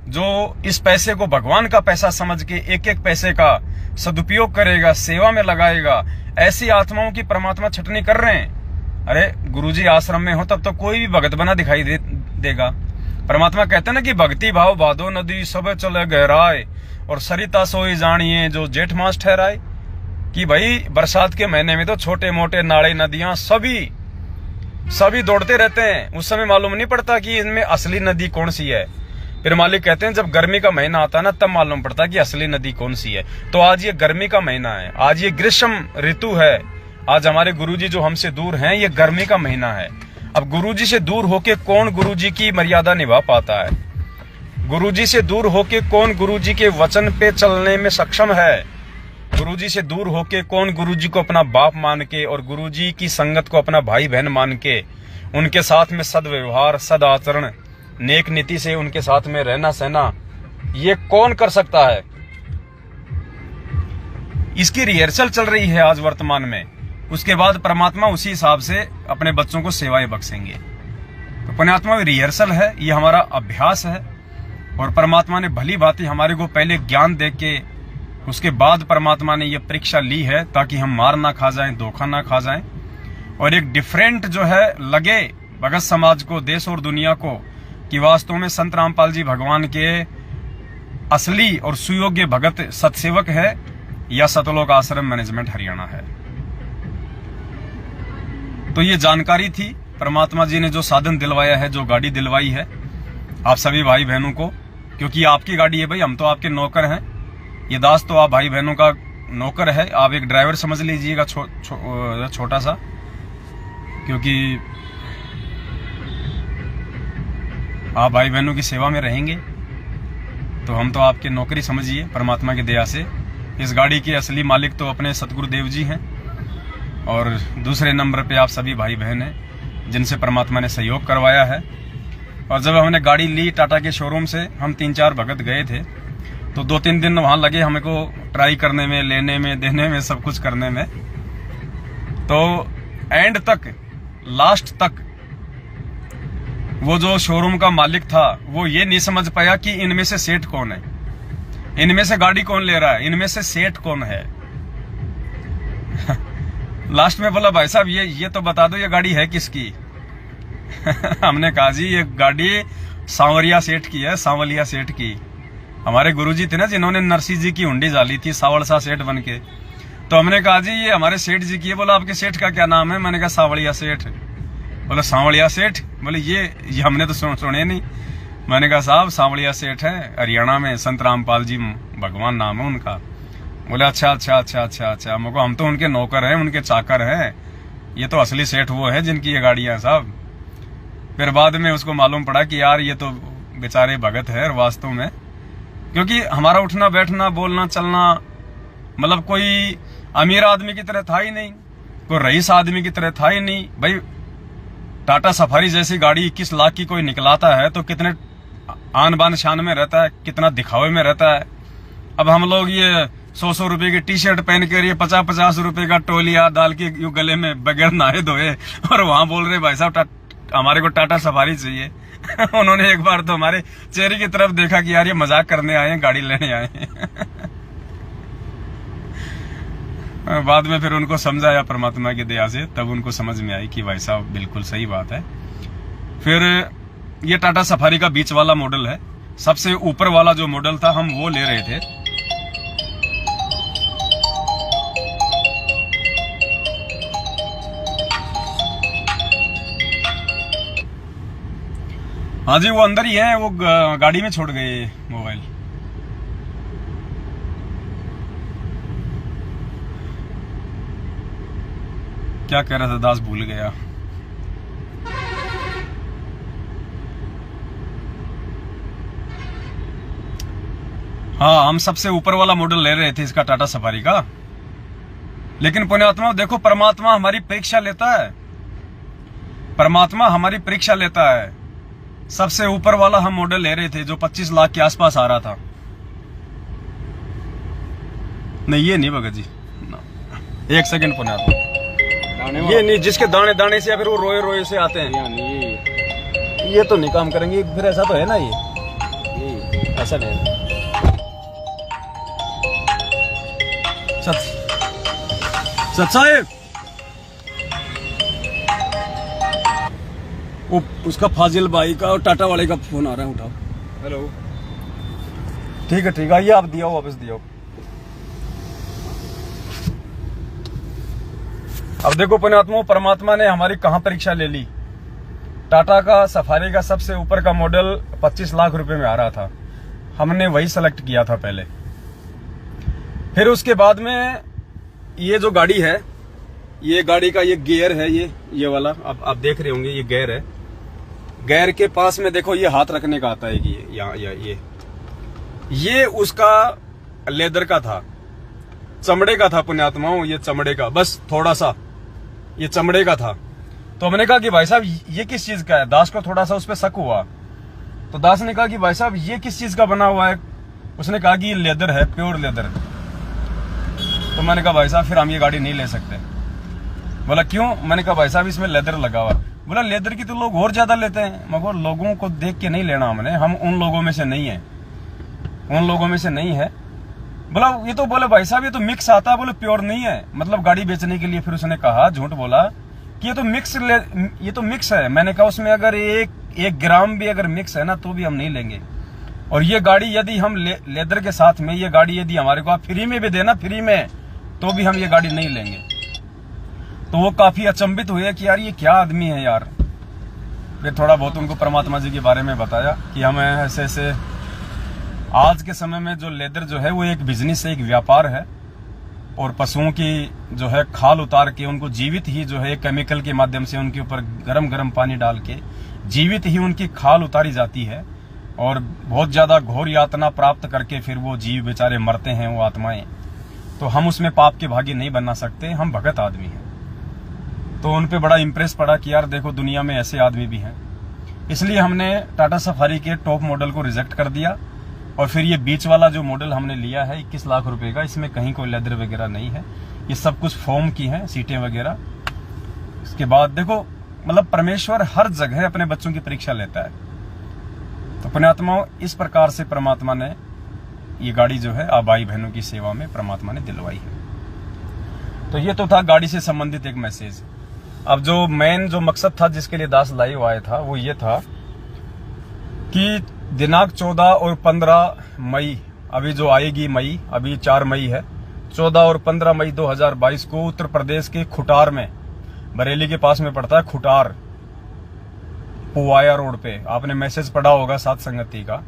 जो इस पैसे को भगवान का पैसा समझ के एक एक पैसे का सदुपयोग करेगा, सेवा में लगाएगा, ऐसी आत्माओं की परमात्मा छटनी कर रहे हैं। अरे गुरुजी आश्रम में हो तब तो कोई भी भगत बना दिखाई देगा। परमात्मा कहते हैं ना कि भक्ति भाव बाधो नदी सब चले गहराए और सरिता सोई जानिए जो जेठ मास ठहराए। कि भाई बरसात के महीने में तो छोटे मोटे नाले नदियां सभी दौड़ते रहते हैं, उस समय मालूम नहीं पड़ता कि इनमें असली नदी कौन सी है। फिर मालिक कहते हैं जब गर्मी का महीना आता है ना, तब मालूम पड़ता कि असली नदी कौन सी है। तो आज ये गर्मी का महीना है, आज ये ग्रीष्म ऋतु है। आज हमारे गुरुजी जो हमसे दूर हैं, ये गर्मी का महीना है। अब गुरुजी से दूर होके कौन गुरुजी की मर्यादा निभा पाता है? गुरुजी से दूर होके कौन गुरुजी के वचन पे चलने में सक्षम है? गुरुजी से दूर होके कौन गुरुजी को अपना बाप मान के और गुरुजी की संगत को अपना भाई बहन मान के उनके साथ में सदव्यवहार, सदाचरण, नेक नीति से उनके साथ में रहना सहना, ये कौन कर सकता है? इसकी रिहर्सल चल रही है आज वर्तमान में। उसके बाद परमात्मा उसी हिसाब से अपने बच्चों को सेवाएं बख्शेंगे। तो पुण्यात्मा रिहर्सल है, ये हमारा अभ्यास है। और परमात्मा ने भली भांति हमारे को पहले ज्ञान दे के उसके बाद परमात्मा ने ये परीक्षा ली है ताकि हम मार ना खा जाएं, धोखा ना खा जाएं और एक डिफरेंट जो है लगे भगत समाज को, देश और दुनिया को, कि वास्तव में संत रामपाल जी भगवान के असली और सुयोग्य भगत सतसेवक है या सतलोक आश्रम मैनेजमेंट हरियाणा है। तो ये जानकारी थी। परमात्मा जी ने जो साधन दिलवाया है, जो गाड़ी दिलवाई है आप सभी भाई बहनों को, क्योंकि आपकी गाड़ी है भाई, हम तो आपके नौकर हैं। ये दास तो आप भाई बहनों का नौकर है, आप एक ड्राइवर समझ लीजिएगा छोटा सा, क्योंकि आप भाई बहनों की सेवा में रहेंगे तो हम तो आपके नौकरी समझिए परमात्मा की दया से। इस गाड़ी के असली मालिक तो अपने सतगुरुदेव जी हैं और दूसरे नंबर पे आप सभी भाई बहन हैं जिनसे परमात्मा ने सहयोग करवाया है। और जब हमने गाड़ी ली टाटा के शोरूम से, हम 3-4 भगत गए थे, तो 2-3 दिन वहां लगे हमको ट्राई करने में, लेने में, देने में, सब कुछ करने में। तो एंड तक, लास्ट तक वो जो शोरूम का मालिक था वो ये नहीं समझ पाया कि इनमें से सेठ कौन है, इनमें से गाड़ी कौन ले रहा है, इनमें से सेठ कौन है। लास्ट में बोला भाई साहब ये तो बता दो ये गाड़ी है किसकी। हमने कहा जी ये गाड़ी सांवरिया सेठ की है, सांवलिया सेठ की। हमारे गुरुजी थे ना जिन्होंने नरसिंह जी की हुंडी डाली थी सावड़सा सेठ बन के। तो हमने कहा जी ये हमारे सेठ जी की है। बोला आपके सेठ का क्या नाम है? मैंने कहा सांवलिया सेठ। बोला सांवलिया सेठ? बोले ये हमने तो सुने नहीं। मैंने कहा साहब सांवलिया सेठ है, हरियाणा में संत रामपाल जी भगवान नाम है उनका। बोले अच्छा मुझको, हम तो उनके नौकर हैं, उनके चाकर हैं, ये तो असली सेठ वो है जिनकी ये गाड़ियां साहब। फिर बाद में उसको मालूम पड़ा कि यार ये तो बेचारे भगत है वास्तव में, क्योंकि हमारा उठना बैठना बोलना चलना मतलब कोई अमीर आदमी की तरह था ही नहीं, कोई रईस आदमी की तरह था ही नहीं भाई। टाटा सफारी जैसी गाड़ी 21 लाख की कोई निकलाता है तो कितने आन बान शान में रहता है, कितना दिखावे में रहता है। अब हम लोग ये 100 रुपए की टी शर्ट पहन कर ये 50 रुपए का टोलिया डाल के यूं गले में बगैर नहाए धोए और वहां बोल रहे भाई साहब हमारे को टाटा सफारी चाहिए। उन्होंने एक बार तो हमारे चेहरे की तरफ देखा कि यार ये मजाक करने आए हैं, गाड़ी लेने आए हैं। बाद में फिर उनको समझाया परमात्मा की दया से, तब उनको समझ में आई कि भाई साहब बिल्कुल सही बात है। फिर ये टाटा सफारी का बीच वाला मॉडल है, सबसे ऊपर वाला जो मॉडल था हम वो ले रहे थे। हाँ जी वो अंदर ही है, वो गाड़ी में छोड़ गए मोबाइल। क्या कह रहा था दास, भूल गया। हाँ हम सबसे ऊपर वाला मॉडल ले रहे थे इसका टाटा सफारी का, लेकिन पुण्यात्मा देखो परमात्मा हमारी परीक्षा लेता है, परमात्मा हमारी परीक्षा लेता है। सबसे ऊपर वाला हम मॉडल ले रहे थे जो 25 लाख के आसपास आ रहा था। नहीं ये नहीं भगत जी, एक सेकंड पुण्यात्मा, ये नहीं जिसके दाने दाने से या फिर वो रोए रोए से आते हैं, ये तो नहीं काम करेंगे फिर। ऐसा तो है ना, ये ऐसा नहीं। सच साहेब उसका फाजिल भाई का और टाटा वाले का फोन आ रहा है, उठाओ। हेलो ठीक है आइए आप दिया वापस दिया। अब देखो पुण्यात्मा परमात्मा ने हमारी कहां परीक्षा ले ली। टाटा का सफारी का सबसे ऊपर का मॉडल 25 लाख रुपए में आ रहा था, हमने वही सेलेक्ट किया था पहले। फिर उसके बाद में ये जो गाड़ी है, ये गाड़ी का ये गियर है, ये वाला आप देख रहे होंगे, ये गियर है। गियर के पास में देखो ये हाथ रखने का आता है कि यहाँ ये उसका लेदर का था, चमड़े का था पुण्यात्माओं, ये चमड़े का, बस थोड़ा सा ये चमड़े का था। तो हमने कहा कि भाई साहब ये किस चीज का है। दास को थोड़ा सा उस पर शक हुआ, तो दास ने कहा कि भाई साहब ये किस चीज का बना हुआ है। उसने कहा कि ये लेदर है, प्योर लेदर। तो मैंने कहा भाई साहब फिर हम ये गाड़ी नहीं ले सकते। बोला क्यों? मैंने कहा भाई साहब इसमें लेदर लगा हुआ। बोला लेदर की तो लोग और ज्यादा लेते हैं, मगर लोगों को देख के नहीं लेना हमने, हम उन लोगों में से नहीं है, उन लोगों में से नहीं है। बोला ये तो, बोले भाई साहब ये तो मिक्स आता है। बोले प्योर नहीं है, मतलब गाड़ी बेचने के लिए। फिर उसने कहा, झूठ बोला कि ये तो मिक्स है। मैंने कहा उसमें अगर एक ग्राम भी अगर मिक्स है ना तो भी हम नहीं लेंगे। और ये गाड़ी यदि हम लेदर के साथ में ये गाड़ी यदि हमारे को आप फ्री में भी देना, फ्री में, तो भी हम ये गाड़ी नहीं लेंगे। तो वो काफी अचंभित हुए कि यार ये क्या आदमी है यार। फिर थोड़ा बहुत उनको परमात्मा जी के बारे में बताया कि हमें ऐसे ऐसे, आज के समय में जो लेदर जो है वो एक बिजनेस है, एक व्यापार है। और पशुओं की जो है खाल उतार के उनको जीवित ही जो है केमिकल के माध्यम से उनके ऊपर गरम गरम पानी डाल के जीवित ही उनकी खाल उतारी जाती है। और बहुत ज्यादा घोर यातना प्राप्त करके फिर वो जीव बेचारे मरते हैं, वो आत्माएं। तो हम उसमें पाप के भागी नहीं बनना सकते, हम भगत आदमी हैं। तो उन पे बड़ा इंप्रेस पड़ा कि यार देखो दुनिया में ऐसे आदमी भी हैं। इसलिए हमने टाटा सफारी के टॉप मॉडल को रिजेक्ट कर दिया। और फिर ये बीच वाला जो मॉडल हमने लिया है 21 लाख रुपए का, इसमें कहीं कोई लेदर वगैरह नहीं है, ये सब कुछ फोम की है, सीटें वगैरह। इसके बाद देखो मतलब परमेश्वर हर जगह अपने बच्चों की परीक्षा लेता है। तो पुण्यात्माओं इस प्रकार से परमात्मा ने ये गाड़ी जो है आबाई बहनों की सेवा में परमात्मा ने दिलवाई है। तो ये तो था गाड़ी से संबंधित एक मैसेज। अब जो मेन जो मकसद था जिसके लिए दास लाइव आया था वो ये था कि दिनांक 14 और 15 मई, अभी जो आएगी मई, अभी 4 मई है, 14 और 15 मई 2022 को उत्तर प्रदेश के खुटार में, बरेली के पास में पड़ता है खुटार, पुवाया रोड पे, आपने मैसेज पढ़ा होगा सात संगति का।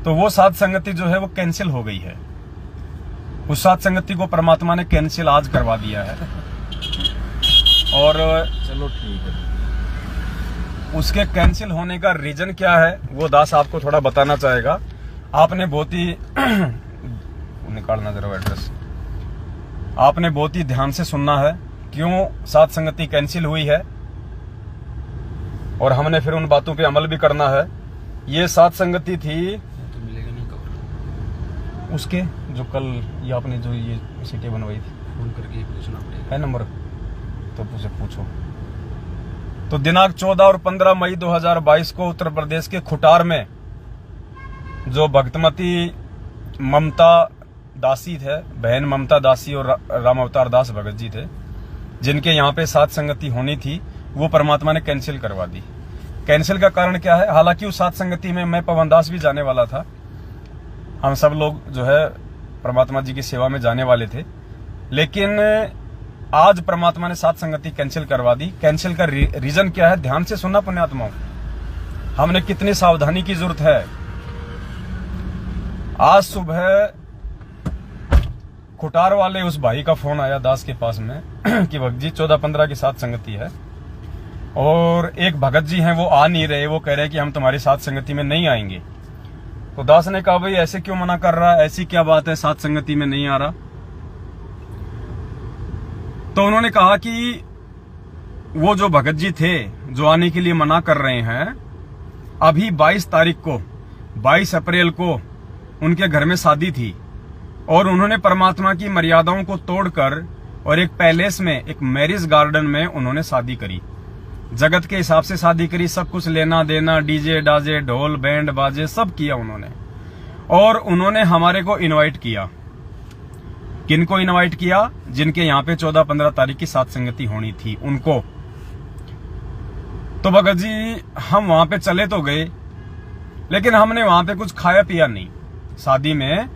तो वो सात संगति जो है वो कैंसिल हो गई है। उस सात संगति को परमात्मा ने कैंसिल आज करवा दिया है। और चलो ठीक है। उसके कैंसिल होने का रीजन क्या है वो दास आपको थोड़ा बताना चाहेगा। आपने बहुत ही निकालना जरा एड्रेस, आपने बहुत ही ध्यान से सुनना है क्यों साथ संगति कैंसिल हुई है, और हमने फिर उन बातों पे अमल भी करना है। ये साथ संगति थी तो मिलेगा नहीं कवर, उसके जो कल ये आपने जो ये सीटें बनवाई थी, फोन करके ही पूछना पड़ेगा। है नंबर तो उसे पूछो। तो दिनांक 14 और 15 मई 2022 को उत्तर प्रदेश के खुटार में जो भक्तमती ममता दासी थे, बहन ममता दासी और राम अवतार दास भगत जी थे, जिनके यहाँ पे साथ संगति होनी थी, वो परमात्मा ने कैंसिल करवा दी। कैंसिल का कारण क्या है? हालांकि उस साथ संगति में मैं पवन दास भी जाने वाला था, हम सब लोग जो है परमात्मा जी की सेवा में जाने वाले थे, लेकिन आज परमात्मा ने साथ संगति कैंसिल करवा दी। कैंसिल का रीजन क्या है? ध्यान से सुनना पुण्यात्माओं, हमने कितनी सावधानी की जरूरत है। आज सुबह खुटार वाले उस भाई का फोन आया दास के पास में कि भक्त जी 14-15 की साथ संगति है और एक भगत जी हैं वो आ नहीं रहे, वो कह रहे हैं कि हम तुम्हारी साथ संगति में नहीं आएंगे। तो दास ने कहा भाई ऐसे क्यों मना कर रहा है, ऐसी क्या बात है साथ संगति में नहीं आ रहा? तो उन्होंने कहा कि वो जो भगत जी थे जो आने के लिए मना कर रहे हैं, अभी 22 तारीख को 22 अप्रैल को उनके घर में शादी थी और उन्होंने परमात्मा की मर्यादाओं को तोड़कर और एक पैलेस में, एक मैरिज गार्डन में उन्होंने शादी करी, जगत के हिसाब से शादी करी, सब कुछ लेना देना, डीजे डाजे ढोल बैंड बाजे सब किया उन्होंने। और उन्होंने हमारे को इनवाइट किया। किनको इनवाइट किया? जिनके यहाँ पे 14-15 तारीख की साथ संगति होनी थी उनको। तो भगत जी हम वहां पे चले तो गए, लेकिन हमने वहां पे कुछ खाया पिया नहीं। शादी में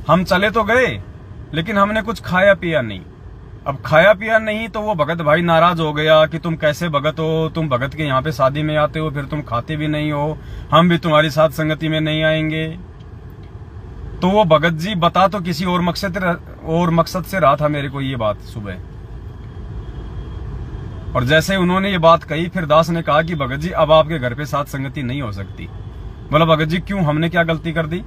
हम चले तो गए लेकिन हमने कुछ खाया पिया नहीं। अब खाया पिया नहीं तो वो भगत भाई नाराज हो गया कि तुम कैसे भगत हो, तुम भगत के यहाँ पे शादी में आते हो फिर तुम खाते भी नहीं हो, हम भी तुम्हारी साथ संगति में नहीं आएंगे। तो वो भगत जी बता तो किसी और मकसद से रहा था मेरे को ये बात सुबह, और जैसे उन्होंने ये बात कही फिर दास ने कहा कि भगत जी अब आपके घर पे साथ संगति नहीं हो सकती। बोला भगत जी क्यों, हमने क्या गलती कर दी?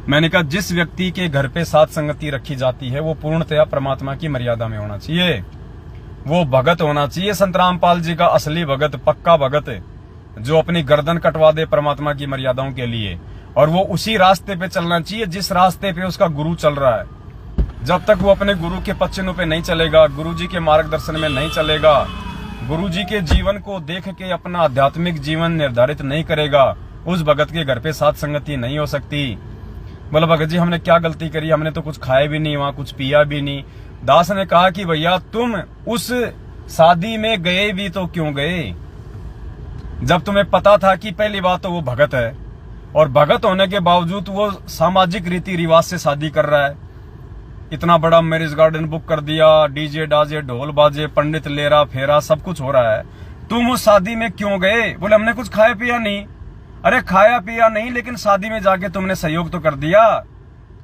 मैंने कहा जिस व्यक्ति के घर पे साथ संगति रखी जाती है वो पूर्णतया परमात्मा की मर्यादा में होना चाहिए, वो भगत होना चाहिए संत रामपाल जी का असली भगत, पक्का भगत, जो अपनी गर्दन कटवा दे परमात्मा की मर्यादाओं के लिए, और वो उसी रास्ते पे चलना चाहिए जिस रास्ते पे उसका गुरु चल रहा है। जब तक वो अपने गुरु के पच्चनों पे नहीं चलेगा, गुरु जी के मार्गदर्शन में नहीं चलेगा, गुरु जी के जीवन को देख के अपना आध्यात्मिक जीवन निर्धारित नहीं करेगा, उस भगत के घर पे साथ संगति नहीं हो सकती। बोला भगत जी हमने क्या गलती करी, हमने तो कुछ खाया भी नहीं, वहां कुछ पिया भी नहीं। दास ने कहा कि भैया तुम उस शादी में गए भी तो क्यों गए, जब तुम्हें पता था कि पहली बात तो वो भगत है और भगत होने के बावजूद वो सामाजिक रीति रिवाज से शादी कर रहा है। इतना बड़ा मैरिज गार्डन बुक कर दिया, डीजे डाजे ढोल बाजे, पंडित लेरा फेरा सब कुछ हो रहा है, तुम उस शादी में क्यों गए? बोले हमने कुछ खाया पिया नहीं। अरे खाया पिया नहीं लेकिन शादी में जाके तुमने सहयोग तो कर दिया,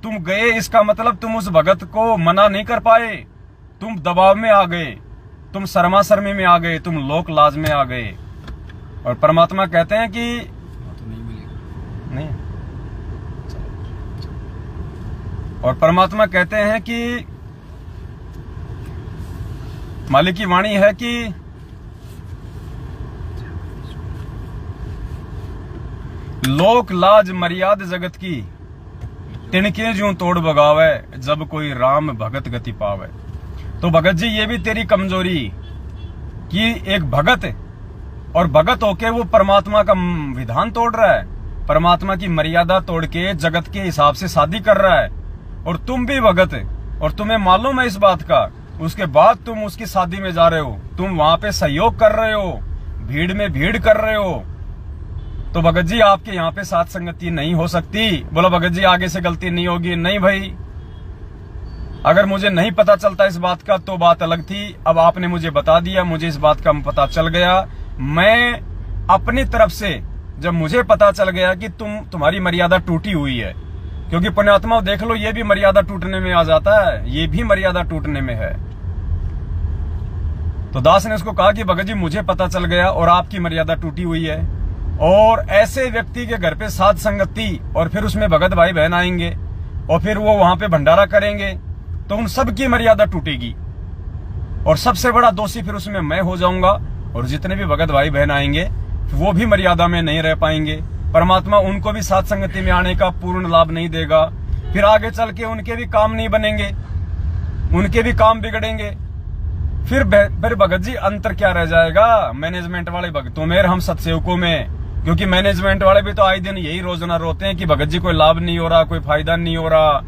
तुम गए इसका मतलब तुम उस भगत को मना नहीं कर पाए, तुम दबाव में आ गए, तुम शर्मा शर्मी में आ गए, तुम लोक लाज में आ गए। और परमात्मा कहते हैं कि तो नहीं मिलेगा नहीं, और परमात्मा कहते हैं कि मालिक की वाणी है कि लोक लाज मर्याद जगत की तिनके जूं तोड़ बगावे, जब कोई राम भगत गति पावे। तो भगत जी ये भी तेरी कमजोरी कि एक भगत और भगत होके वो परमात्मा का विधान तोड़ रहा है, परमात्मा की मर्यादा तोड़ के जगत के हिसाब से शादी कर रहा है, और तुम भी भगत और तुम्हें मालूम है इस बात का, उसके बाद तुम उसकी शादी में जा रहे हो, तुम वहां पे सहयोग कर रहे हो, भीड़ में भीड़ कर रहे हो। तो भगत जी आपके यहाँ पे साथ संगति नहीं हो सकती। बोला भगत जी आगे से गलती नहीं होगी। नहीं भाई, अगर मुझे नहीं पता चलता इस बात का तो बात अलग थी, अब आपने मुझे बता दिया, मुझे इस बात का पता चल गया। मैं अपनी तरफ से जब मुझे पता चल गया कि तुम्हारी मर्यादा टूटी हुई है, क्योंकि पुण्यात्मा देख लो ये भी मर्यादा टूटने में आ जाता है, ये भी मर्यादा टूटने में है। तो दास ने उसको कहा कि भगत जी मुझे पता चल गया और आपकी मर्यादा टूटी हुई है, और ऐसे व्यक्ति के घर पे साध संगति और फिर उसमें भगत भाई बहन आएंगे और फिर वो वहां पे भंडारा करेंगे तो उन सबकी मर्यादा टूटेगी और सबसे बड़ा दोषी फिर उसमें मैं हो जाऊंगा, और जितने भी भगत भाई बहन आएंगे वो भी मर्यादा में नहीं रह पाएंगे। परमात्मा उनको भी साध संगति में आने का पूर्ण लाभ नहीं देगा, फिर आगे चल के उनके भी काम नहीं बनेंगे, उनके भी काम बिगड़ेंगे। फिर भगत जी अंतर क्या रह जाएगा मैनेजमेंट वाले भक्तों में और हम सत्सेवकों में? क्योंकि मैनेजमेंट वाले भी तो आए दिन यही रोजाना रोते हैं कि भगत जी कोई लाभ नहीं हो रहा, कोई फायदा नहीं हो रहा,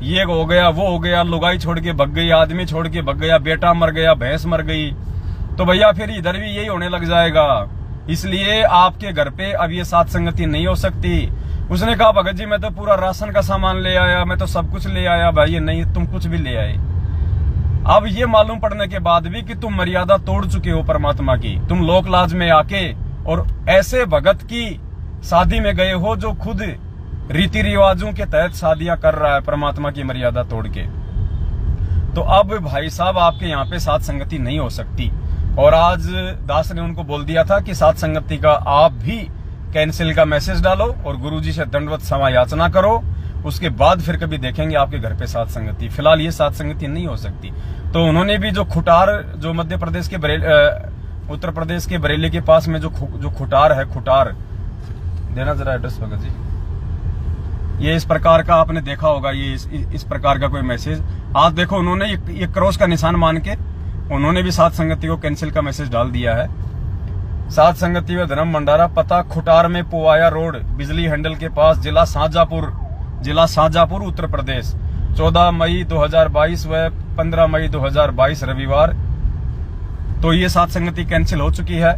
ये हो गया वो हो गया, लुगाई छोड़ के भग गई, आदमी छोड़ के भग गया, बेटा मर गया, भैंस मर गई। तो भैया फिर इधर भी यही होने लग जाएगा। इसलिए आपके घर पे अब ये साध संगति नहीं हो सकती। उसने कहा भगत जी मैं तो पूरा राशन का सामान ले आया, मैं तो सब कुछ ले आया। भाई नहीं, तुम कुछ भी ले आए। अब ये मालूम पड़ने के बाद भी कि तुम मर्यादा तोड़ चुके हो परमात्मा की, तुम लोक लाज में आके और ऐसे भगत की शादी में गए हो जो खुद रीति रिवाजों के तहत शादियां कर रहा है परमात्मा की मर्यादा तोड़ के। तो अब भाई साहब आपके यहाँ पे साध संगति नहीं हो सकती। और आज दास ने उनको बोल दिया था कि साध संगति का आप भी कैंसिल का मैसेज डालो और गुरुजी से दंडवत क्षमा याचना करो, उसके बाद फिर कभी देखेंगे आपके घर पे साध संगति। फिलहाल ये साध संगति नहीं हो सकती। तो उन्होंने भी जो खुटार, जो मध्य प्रदेश के उत्तर प्रदेश के बरेली के पास में जो खुटार है, खुटार देना जरा एड्रेस भगत जी। ये इस प्रकार का आपने देखा होगा, ये इस प्रकार का कोई मैसेज आज देखो उन्होंने ये क्रॉस का निशान मान के उन्होंने भी साध संगति को कैंसिल का मैसेज डाल दिया है। साध संगति व धर्म भंडारा, पता खुटार में पोवाया रोड, बिजली हैंडल के पास, जिला शाहजहांपुर उत्तर प्रदेश, 14 मई 2022 व 15 मई 2022 रविवार। तो ये साध संगति कैंसिल हो चुकी है।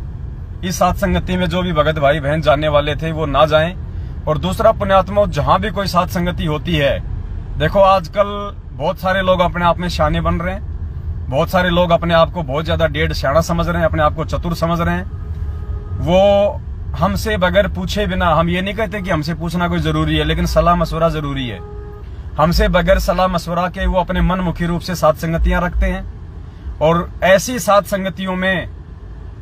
इस साध संगति में जो भी भगत भाई बहन जाने वाले थे वो ना जाएं। और दूसरा पुण्यात्मा, जहां भी कोई साध संगति होती है, देखो आजकल बहुत सारे लोग अपने आप में शाने बन रहे हैं, बहुत सारे लोग अपने आप को बहुत ज्यादा डेढ़ शाना समझ रहे हैं, अपने आप को चतुर समझ रहे हैं। वो हमसे बगैर पूछे बिना, हम ये नहीं कहते कि हमसे पूछना कोई जरूरी है, लेकिन सलाह मशवरा जरूरी है। हमसे बगैर सलाह मशवरा के वो अपने मनमुखी रूप से साध संगतियां रखते हैं। और ऐसी साध संगतियों में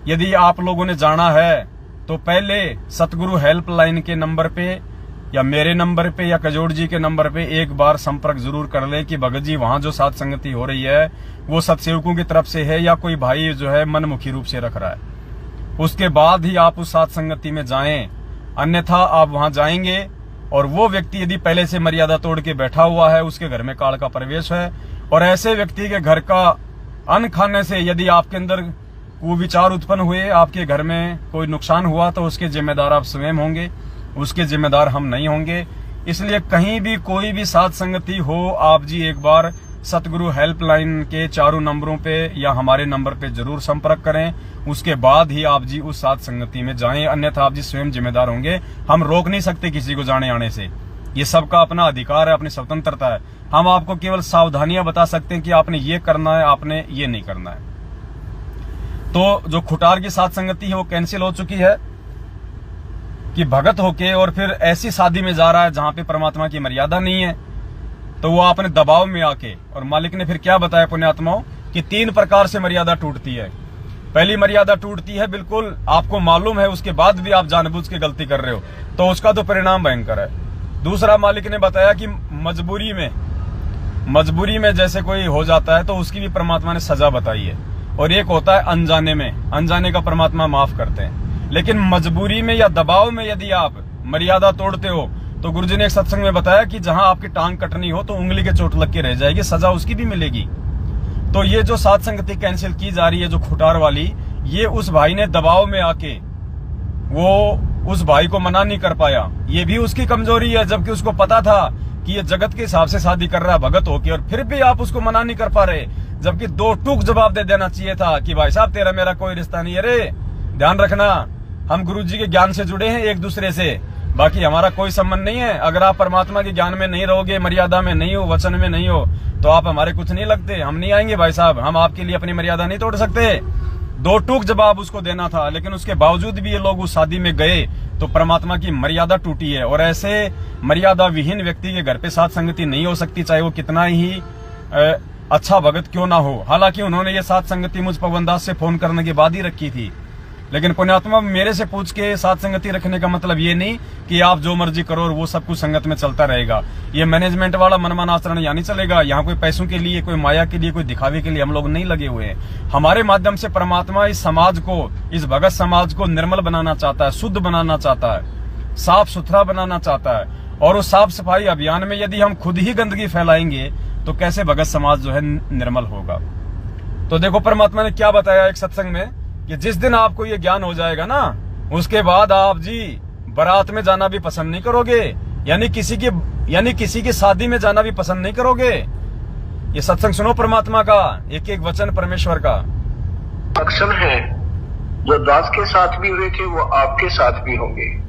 यदि आप लोगों ने जाना है तो पहले सतगुरु हेल्पलाइन के नंबर पे या मेरे नंबर पे या कजोड़ जी के नंबर पे एक बार संपर्क जरूर कर लें कि भगत जी वहां जो साध संगति हो रही है वो सत्सेवकों की तरफ से है या कोई भाई जो है मनमुखी रूप से रख रहा है। उसके बाद ही आप उस साध संगति में जाएं, अन्यथा आप वहां जाएंगे और वो व्यक्ति यदि पहले से मर्यादा तोड़ के बैठा हुआ है, उसके घर में काल का प्रवेश है, और ऐसे व्यक्ति के घर का अन्न खाने से यदि आपके अंदर वो विचार उत्पन्न हुए, आपके घर में कोई नुकसान हुआ, तो उसके जिम्मेदार आप स्वयं होंगे, उसके जिम्मेदार हम नहीं होंगे। इसलिए कहीं भी कोई भी साध संगति हो, आप जी एक बार सतगुरु हेल्पलाइन के चारों नंबरों पे या हमारे नंबर पे जरूर संपर्क करें। उसके बाद ही आप जी उस साध संगति में जाएं, अन्यथा आप जी स्वयं जिम्मेदार होंगे। हम रोक नहीं सकते किसी को जाने आने से, ये सबका अपना अधिकार है, अपनी स्वतंत्रता है। हम आपको केवल सावधानियां बता सकते हैं कि आपने ये करना है, आपने ये नहीं करना है। तो जो खुटार की साध संगति है वो कैंसिल हो चुकी है कि भगत होके और फिर ऐसी शादी में जा रहा है जहां पे परमात्मा की मर्यादा नहीं है, तो वो आपने दबाव में आके, और मालिक ने फिर क्या बताया पुण्यात्माओं कि 3 प्रकार से मर्यादा टूटती है। पहली मर्यादा टूटती है बिल्कुल आपको मालूम है, उसके बाद भी आप जानबूझ के गलती कर रहे हो, तो उसका तो परिणाम भयंकर है। दूसरा मालिक ने बताया कि मजबूरी में जैसे कोई हो जाता है तो उसकी भी परमात्मा ने सजा बताई है। और एक होता है अनजाने में, अनजाने का परमात्मा माफ करते हैं। लेकिन मजबूरी में या दबाव में यदि आप मर्यादा तोड़ते हो तो गुरुजी ने एक सत्संग में बताया कि जहां आपकी टांग कटनी हो तो उंगली के चोट लग के रह जाएगी, सजा उसकी भी मिलेगी। तो ये जो साध संगति कैंसिल की जा रही है जो खुटार वाली, ये उस भाई ने दबाव में आके वो उस भाई को मना नहीं कर पाया। ये भी उसकी कमजोरी है, जबकि उसको पता था कि ये जगत के हिसाब से शादी कर रहा है भगत होके, और फिर भी आप उसको मना नहीं कर पा रहे। जबकि 2 टूक जवाब दे देना चाहिए था कि भाई साहब तेरा मेरा कोई रिश्ता नहीं है रे, ध्यान रखना हम गुरुजी के ज्ञान से जुड़े हैं एक दूसरे से, बाकी हमारा कोई संबंध नहीं है। अगर आप परमात्मा के ज्ञान में नहीं रहोगे, मर्यादा में नहीं हो, वचन में नहीं हो, तो आप हमारे कुछ नहीं लगते, हम नहीं आएंगे भाई साहब, हम आपके लिए अपनी मर्यादा नहीं तोड़ सकते। 2 टूक जवाब उसको देना था, लेकिन उसके बावजूद भी ये लोग उस शादी में गए तो परमात्मा की मर्यादा टूटी है। और ऐसे मर्यादा विहीन व्यक्ति के घर पे साध संगति नहीं हो सकती, चाहे वो कितना ही अच्छा भगत क्यों ना हो। हालांकि उन्होंने ये साथ संगति मुझ पवनदास से फोन करने के बाद ही रखी थी, लेकिन पुण्यात्मा मेरे से पूछ के साथ संगति रखने का मतलब ये नहीं कि आप जो मर्जी करो और वो सब कुछ संगत में चलता रहेगा। ये मैनेजमेंट वाला मनमाना आचरण यहाँ नहीं चलेगा। यहाँ कोई पैसों के लिए, कोई माया के लिए, कोई दिखावे के लिए हम लोग नहीं लगे हुए हैं। हमारे माध्यम से परमात्मा इस समाज को, इस भगत समाज को निर्मल बनाना चाहता है, शुद्ध बनाना चाहता है, साफ सुथरा बनाना चाहता है। और उस साफ सफाई अभियान में यदि हम खुद ही गंदगी फैलाएंगे तो कैसे भगत समाज जो है निर्मल होगा। तो देखो परमात्मा ने क्या बताया एक सत्संग में कि जिस दिन आपको ये ज्ञान हो जाएगा ना, उसके बाद आप जी बारात में जाना भी पसंद नहीं करोगे, यानी किसी की शादी में जाना भी पसंद नहीं करोगे। ये सत्संग सुनो परमात्मा का, एक एक वचन परमेश्वर का। लक्षण है जो दास के साथ भी हुए थे वो आपके साथ भी होंगे।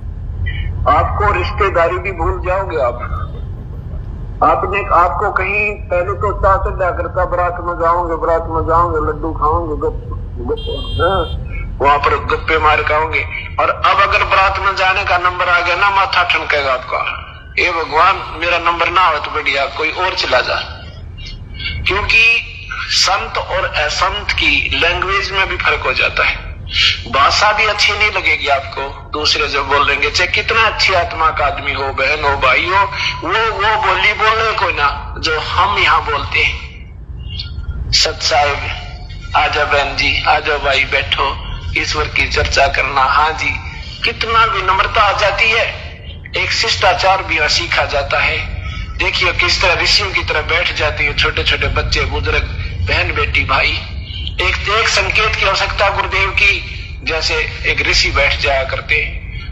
आपको रिश्तेदारी भी भूल जाओगे। आपको कहीं पहले तो चाह चढ़ा करता, बारात में जाओगे, लड्डू खाओगे, वहां पर गप्पे मार खाओगे। और अब अगर बारात में जाने का नंबर आ गया ना, माथा ठनकेगा आपका, ए भगवान मेरा नंबर ना हो तो बढ़िया कोई और चला जा। क्योंकि संत और असंत की लैंग्वेज में भी फर्क हो जाता है। भाषा भी अच्छी नहीं लगेगी आपको, दूसरे जो बोल देंगे चाहे कितना अच्छी आत्मा का आदमी हो, बहन हो, भाई हो, वो बोली बोलने को ना जो हम यहाँ बोलते हैं। सत साहिब आजा, बहन जी आजा, भाई बैठो, ईश्वर की चर्चा करना, हाँ जी, कितना विनम्रता आ जाती है। एक शिष्टाचार भी सीखा जाता है। देखिए किस तरह ऋषियों की तरह बैठ जाती है छोटे छोटे बच्चे, बुजुर्ग, बहन, बेटी, भाई। एक संकेत की आवश्यकता गुरुदेव की, जैसे एक ऋषि बैठ जाया करते।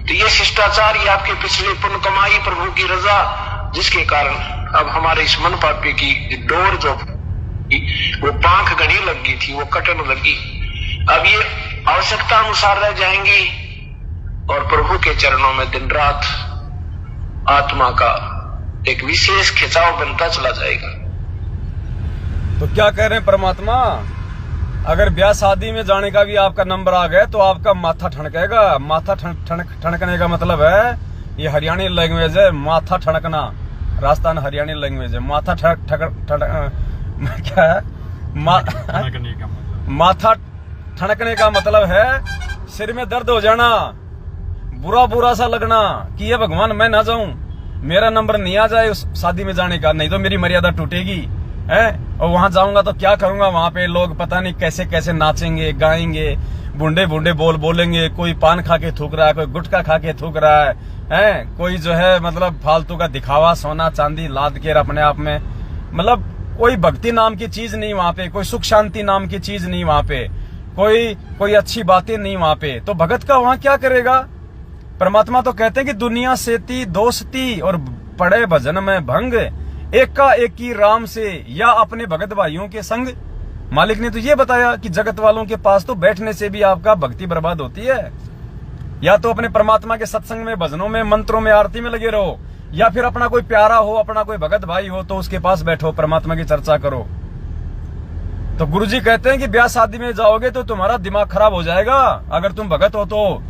तो ये शिष्टाचार, ये आपके पिछले पुण्य कमाई, प्रभु की रजा, जिसके कारण अब हमारे इस मन पापी की डोर जो वो पांख गणी लग गई थी, वो कटन लगी। अब ये आवश्यकता अनुसार रह जाएंगी और प्रभु के चरणों में दिन रात आत्मा का एक विशेष खिंचाव बनता चला जाएगा। तो क्या कह रहे हैं परमात्मा, अगर ब्याह शादी में जाने का भी आपका नंबर आ गया तो आपका माथा ठनकेगा। माथा ठनकने का मतलब है, ये हरियाणी लैंग्वेज है, माथा ठनकना, राजस्थान हरियाणी लैंग्वेज है। माथा क्या है, माथा ठनकने का मतलब है सिर में दर्द हो जाना, बुरा सा लगना कि ये भगवान मैं ना जाऊं, मेरा नंबर नहीं आ जाए उस शादी में जाने का, नहीं तो मेरी मर्यादा टूटेगी है। और वहां जाऊंगा तो क्या करूंगा, वहां पे लोग पता नहीं कैसे कैसे नाचेंगे, गाएंगे, बूढ़े बोल बोलेंगे, कोई पान खा के थूक रहा है, कोई गुटखा खा के थूक रहा है, कोई जो है मतलब फालतू का दिखावा, सोना चांदी लाद के अपने आप में, मतलब कोई भक्ति नाम की चीज नहीं वहां पे, कोई सुख शांति नाम की चीज नहीं वहां पे, कोई अच्छी बातें नहीं वहां पे। तो भगत का वहां क्या करेगा। परमात्मा तो कहते हैं कि दुनिया सेती दोस्ती और पड़े भजन में भंग, एका एकी राम से या अपने भगत भाइयों के संग। मालिक ने तो ये बताया कि जगत वालों के पास तो बैठने से भी आपका भक्ति बर्बाद होती है। या तो अपने परमात्मा के सत्संग में, भजनों में, मंत्रों में, आरती में लगे रहो, या फिर अपना कोई प्यारा हो, अपना कोई भगत भाई हो तो उसके पास बैठो, परमात्मा की चर्चा करो। तो गुरुजी कहते हैं कि ब्याह शादी में जाओगे तो तुम्हारा दिमाग खराब हो जाएगा अगर तुम भगत हो तो।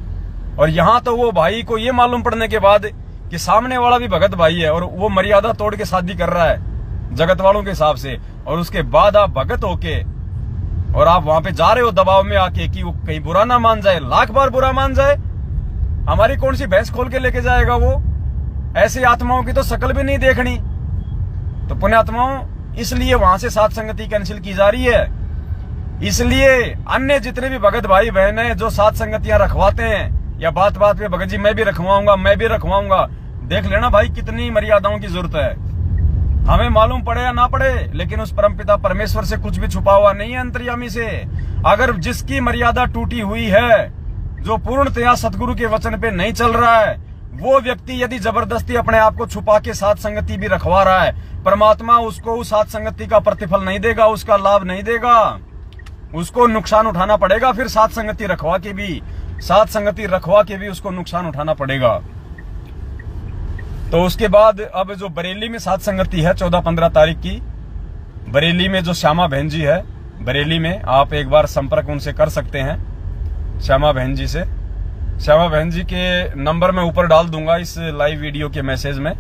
और यहाँ तो वो भाई को ये मालूम पड़ने के बाद कि सामने वाला भी भगत भाई है और वो मर्यादा तोड़ के शादी कर रहा है जगत वालों के हिसाब से, और उसके बाद आप भगत होके और आप वहां पे जा रहे हो दबाव में आके कि वो कहीं बुरा ना मान जाए, लाख बार बुरा मान जाए, हमारी कौन सी भैंस खोल के लेके जाएगा वो। ऐसी आत्माओं की तो शकल भी नहीं देखनी। तो पुण्यात्माओं, इसलिए वहां से साथ संगति कैंसिल की जा रही है। इसलिए अन्य जितने भी भगत भाई बहन है जो साथ संगतियां रखवाते हैं, या बात बात पे भगत जी मैं भी रखवाऊंगा, देख लेना भाई कितनी मर्यादाओं की जरूरत है। हमें मालूम पड़े या ना पड़े, लेकिन उस परमपिता परमेश्वर से कुछ भी छुपा हुआ नहीं है अंतर्यामी से। अगर जिसकी मर्यादा टूटी हुई है, जो पूर्णतया सतगुरु के वचन पे नहीं चल रहा है, वो व्यक्ति यदि जबरदस्ती अपने आप को छुपा के साथ संगति भी रखवा रहा है, परमात्मा उसको उस साथ संगति का प्रतिफल नहीं देगा, उसका लाभ नहीं देगा, उसको नुकसान उठाना पड़ेगा। फिर साथ संगति रखवा के भी उसको नुकसान उठाना पड़ेगा। तो उसके बाद अब जो बरेली में साथ संगति है 14-15 तारीख की, बरेली में जो श्यामा बहन जी है, बरेली में आप एक बार संपर्क उनसे कर सकते हैं, श्यामा बहन जी से। श्यामा बहन जी के नंबर मैं ऊपर डाल दूंगा इस लाइव वीडियो के मैसेज में।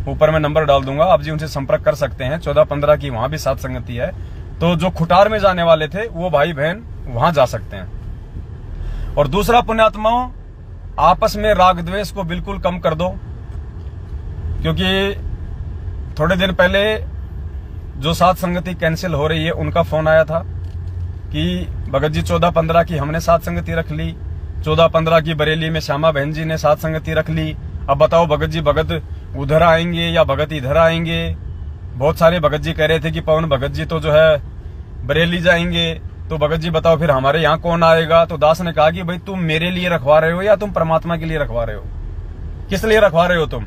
ऊपर मैं नंबर डाल दूंगा, आप जी उनसे संपर्क कर सकते हैं। 14-15 की वहां भी सात संगति है, तो जो खुटार में जाने वाले थे वो भाई बहन वहां जा सकते हैं। और दूसरा पुण्यात्माओं, आपस में राग द्वेष को बिल्कुल कम कर दो, क्योंकि थोड़े दिन पहले जो सात संगति कैंसिल हो रही है उनका फोन आया था कि भगत जी 14-15 की हमने सात संगति रख ली, 14-15 की बरेली में श्यामा बहन जी ने सात संगति रख ली। अब बताओ भगत जी, भगत उधर आएंगे या भगत इधर आएंगे? बहुत सारे भगत जी कह रहे थे कि पवन भगत जी तो जो है बरेली जाएंगे, तो भगत जी बताओ फिर हमारे यहाँ कौन आएगा? तो दास ने कहा कि भाई तुम मेरे लिए रखवा रहे हो या तुम परमात्मा के लिए रखवा रहे हो? किस लिए रखवा रहे हो तुम?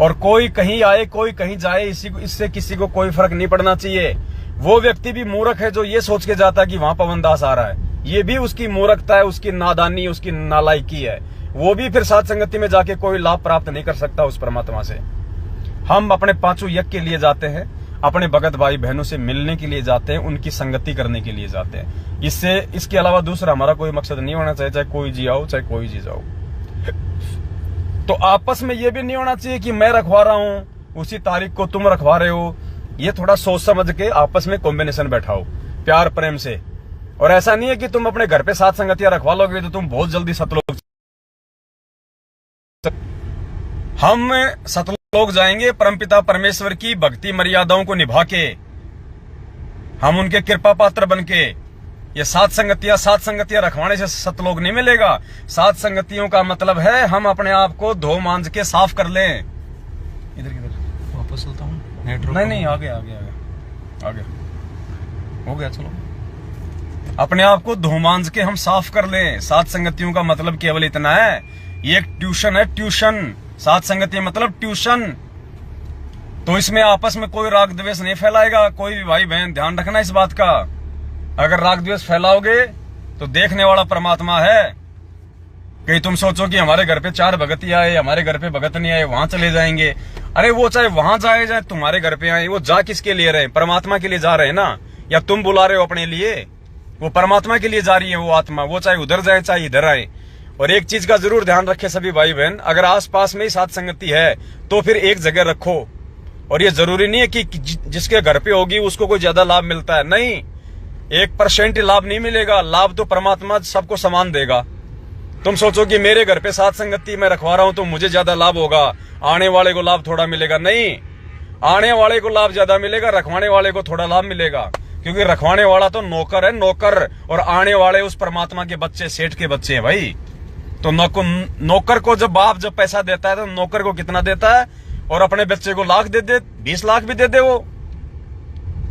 और कोई कहीं आए कोई कहीं जाए, इससे किसी को कोई फर्क नहीं पड़ना चाहिए। वो व्यक्ति भी मूर्ख है जो ये सोच के जाता है कि वहां पवन दास आ रहा है, ये भी उसकी मूर्खता है, उसकी नादानी, उसकी नालायकी है। वो भी फिर सात संगति में जाके कोई लाभ प्राप्त नहीं कर सकता उस परमात्मा से। हम अपने पांचों यज्ञ के लिए जाते हैं, अपने भगत भाई बहनों से मिलने के लिए जाते हैं, उनकी संगति करने के लिए जाते हैं। इसके अलावा दूसरा हमारा कोई मकसद नहीं होना चाहिए, चाहे कोई जी आओ चाहे कोई जी जाओ। तो आपस में ये भी नहीं होना चाहिए कि मैं रखवा रहा हूं उसी तारीख को तुम रखवा रहे हो। ये थोड़ा सोच समझ के आपस में कॉम्बिनेशन बैठाओ प्यार प्रेम से। और ऐसा नहीं है कि तुम अपने घर पे सात संगतियां रखवा लोगे तो तुम बहुत जल्दी सतलोक। हम सतलोक जाएंगे परमपिता परमेश्वर की भक्ति मर्यादाओं को निभा के, हम उनके कृपा पात्र बन के। ये सात संगतियां रखवाने से सतलोक नहीं मिलेगा। सात संगतियों का मतलब है हम अपने आप को धो मांझ के साफ कर लें। इधर किधर वापस चलता हूँ? नहीं, आ गया हो गया। चलो, अपने आप को धो मांझ के हम साफ कर लें। सात संगतियों का मतलब केवल इतना है, ये एक ट्यूशन है, ट्यूशन। सात संगति मतलब ट्यूशन। तो इसमें आपस में कोई राग द्वेष नहीं फैलाएगा कोई भी भाई बहन, ध्यान रखना इस बात का। अगर राग द्वेष फैलाओगे तो देखने वाला परमात्मा है। कहीं तुम सोचो कि हमारे घर पे 4 भगत ही आए, हमारे घर पे भगत नहीं आए, वहां चले जाएंगे। अरे वो चाहे वहां जाए चाहे तुम्हारे घर पे आए, वो जा किसके लिए रहे? परमात्मा के लिए जा रहे हैं ना। या तुम बुला रहे हो अपने लिए? वो परमात्मा के लिए जा रही है वो आत्मा। वो चाहे उधर जाए चाहे इधर आए। और एक चीज का जरूर ध्यान रखे सभी भाई बहन, अगर आस पास में ही सात संगति है तो फिर एक जगह रखो। और ये जरूरी नहीं है कि जिसके घर पे होगी उसको कोई ज्यादा लाभ मिलता है, नहीं। 1% लाभ नहीं मिलेगा। लाभ तो परमात्मा सबको समान देगा। तुम सोचो कि मेरे घर पे सात संगति मैं रखवा रहा हूं तो मुझे ज्यादा लाभ होगा, आने वाले को लाभ थोड़ा मिलेगा, नहीं। आने वाले को लाभ ज्यादा मिलेगा, रखवाने वाले को थोड़ा लाभ मिलेगा। क्योंकि रखवाने वाला तो नौकर है, नौकर। और आने वाले उस परमात्मा के बच्चे, सेठ के बच्चे हैं भाई। तो नौकर को जब बाप जब पैसा देता है तो नौकर को कितना देता है? और अपने बच्चे को लाख दे दे, 20 लाख भी दे दे वो।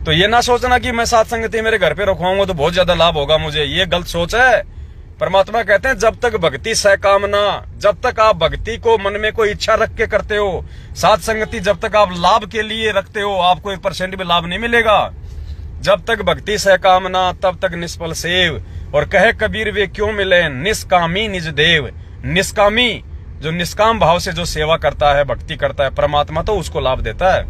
तो ये ना सोचना कि मैं सात संगति मेरे घर पे रखवाऊंगा तो बहुत ज्यादा लाभ होगा मुझे, ये गलत सोच है। परमात्मा कहते हैं जब तक भक्ति सहकामना, जब तक आप भक्ति को मन में कोई इच्छा रख के करते हो, सात संगति जब तक आप लाभ के लिए रखते हो, आपको 1% भी लाभ नहीं मिलेगा। जब तक भक्ति सहकामना तब तक निष्फल सेव। और कहे कबीर वे क्यों मिले निष्कामी निज देव। निष्कामी जो निष्काम भाव से जो सेवा करता है, भक्ति करता है परमात्मा, तो उसको लाभ देता है।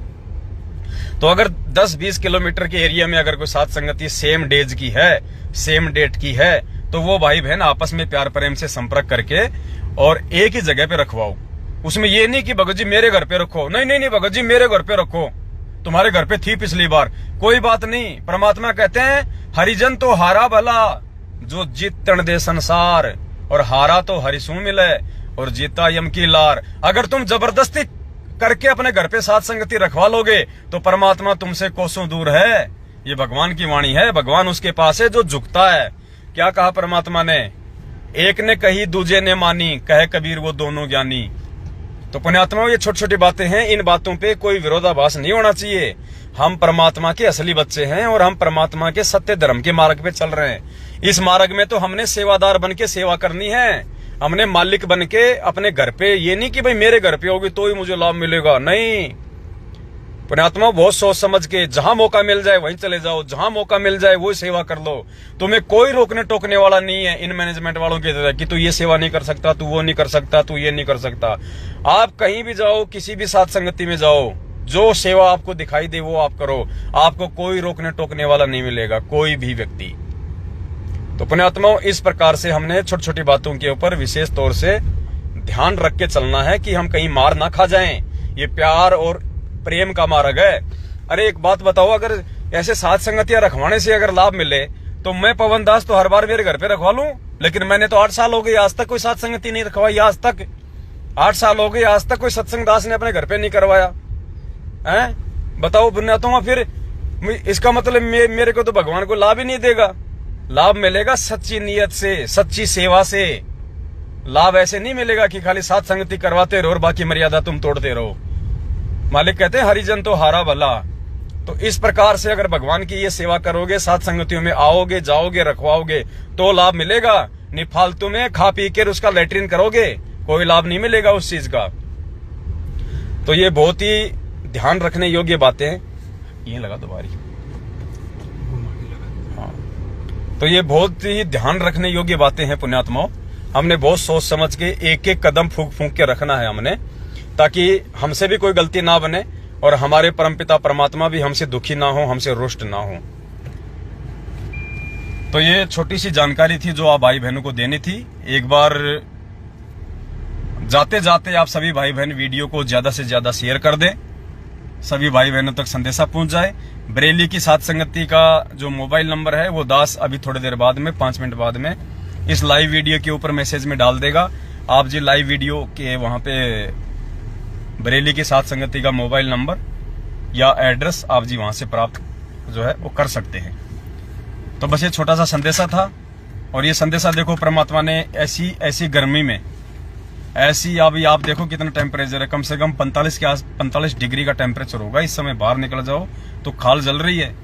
तो अगर 10-20 किलोमीटर के एरिया में अगर कोई सात संगति सेम डेज की है, सेम डेट की है, तो वो भाई बहन आपस में प्यार प्रेम से संपर्क करके और एक ही जगह पे रखवाओ। उसमें ये नहीं कि भगत जी मेरे घर पे रखो, नहीं भगत जी मेरे घर पे रखो, तुम्हारे घर पे थी पिछली बार, कोई बात नहीं। परमात्मा कहते हैं हरिजन तो हारा भला जो जीतन दे संसार, और हारा तो हरिसू मिले और जीता यम की लार। अगर तुम जबरदस्ती करके अपने घर पे सात संगति रखवा लोगे तो परमात्मा तुमसे कोसों दूर है। ये भगवान की वाणी है। भगवान उसके पास है जो झुकता है। क्या कहा परमात्मा ने? एक ने कही दूजे ने मानी, कहे कबीर वो दोनों ज्ञानी। तो पुण्यात्माओं, ये छोटी छोटी बातें हैं, इन बातों पे कोई विरोधाभास नहीं होना चाहिए। हम परमात्मा के असली बच्चे हैं और हम परमात्मा के सत्य धर्म के मार्ग पे चल रहे हैं। इस मार्ग में तो हमने सेवादार बन के सेवा करनी है। हमने मालिक बन के अपने घर पे, ये नहीं कि भाई मेरे घर पे होगी तो ही मुझे लाभ मिलेगा, नहीं। पुण्यात्मा, बहुत सोच समझ के जहां मौका मिल जाए वहीं चले जाओ, जहां मौका मिल जाए वो सेवा कर लो। तुम्हें कोई रोकने टोकने वाला नहीं है इन मैनेजमेंट वालों की तरह कि तू ये सेवा नहीं कर सकता, तू वो नहीं कर सकता, तू ये नहीं कर सकता। आप कहीं भी जाओ, किसी भी सात संगति में जाओ, जो सेवा आपको दिखाई दे वो आप करो। आपको कोई रोकने टोकने वाला नहीं मिलेगा, कोई भी व्यक्ति। तो पुण्यात्माओं, इस प्रकार से हमने छोटी छोटी बातों के ऊपर विशेष तौर से ध्यान रख के चलना है कि हम कहीं मार ना खा जाएं। ये प्यार और प्रेम का मार्ग है। अरे एक बात बताओ, अगर ऐसे साथ संगतियां रखवाने से अगर लाभ मिले तो मैं पवन दास तो हर बार मेरे घर पे रखवा लूं, लेकिन मैंने तो 8 साल हो गए आज तक कोई साथ संगति नहीं रखवाई। आज तक 8 साल हो गए, आज तक कोई सत्संग दास ने अपने घर पे नहीं करवाया है। बताओ पुण्यात्मा, फिर इसका मतलब मेरे को तो भगवान को लाभ ही नहीं देगा। लाभ मिलेगा सच्ची नीयत से, सच्ची सेवा से। लाभ ऐसे नहीं मिलेगा कि खाली साथ संगति करवाते रहो और बाकी मर्यादा तुम तोड़ते रहो। मालिक कहते हैं हरिजन तो हारा भला। तो इस प्रकार से अगर भगवान की ये सेवा करोगे, साथ संगतियों में आओगे, जाओगे, रखवाओगे तो लाभ मिलेगा। नहीं फालतू में खा पी कर उसका लेटरिन करोगे, कोई लाभ नहीं मिलेगा उस चीज का। तो ये बहुत ही ध्यान रखने योग्य बातें हैं। ये लगा दोबारी, हाँ। तो ये बहुत ही ध्यान रखने योग्य बातें हैं पुण्यात्माओं। हमने बहुत सोच समझ के एक एक कदम फूंक फूंक के रखना है हमने, ताकि हमसे भी कोई गलती ना बने और हमारे परमपिता परमात्मा भी हमसे दुखी ना हो, हमसे रुष्ट ना हो। तो ये छोटी सी जानकारी थी जो आप भाई बहनों को देनी थी। एक बार जाते जाते आप सभी भाई बहन वीडियो को ज्यादा से ज्यादा शेयर कर दें, सभी भाई बहनों तक संदेशा पहुंच जाए। बरेली की साथ संगति का जो मोबाइल नंबर है वो दास अभी थोड़ी देर बाद में 5 मिनट बाद में इस लाइव वीडियो के ऊपर मैसेज में डाल देगा। आप जी लाइव वीडियो के वहां पे बरेली की साथ संगति का मोबाइल नंबर या एड्रेस आप जी वहां से प्राप्त जो है वो कर सकते हैं। तो बस ये छोटा सा संदेशा था। और ये संदेशा देखो परमात्मा ने ऐसी गर्मी में, ऐसी अभी आप देखो कितना टेम्परेचर है, कम से कम 45 डिग्री का टेम्परेचर होगा इस समय। बाहर निकल जाओ तो खाल जल रही है।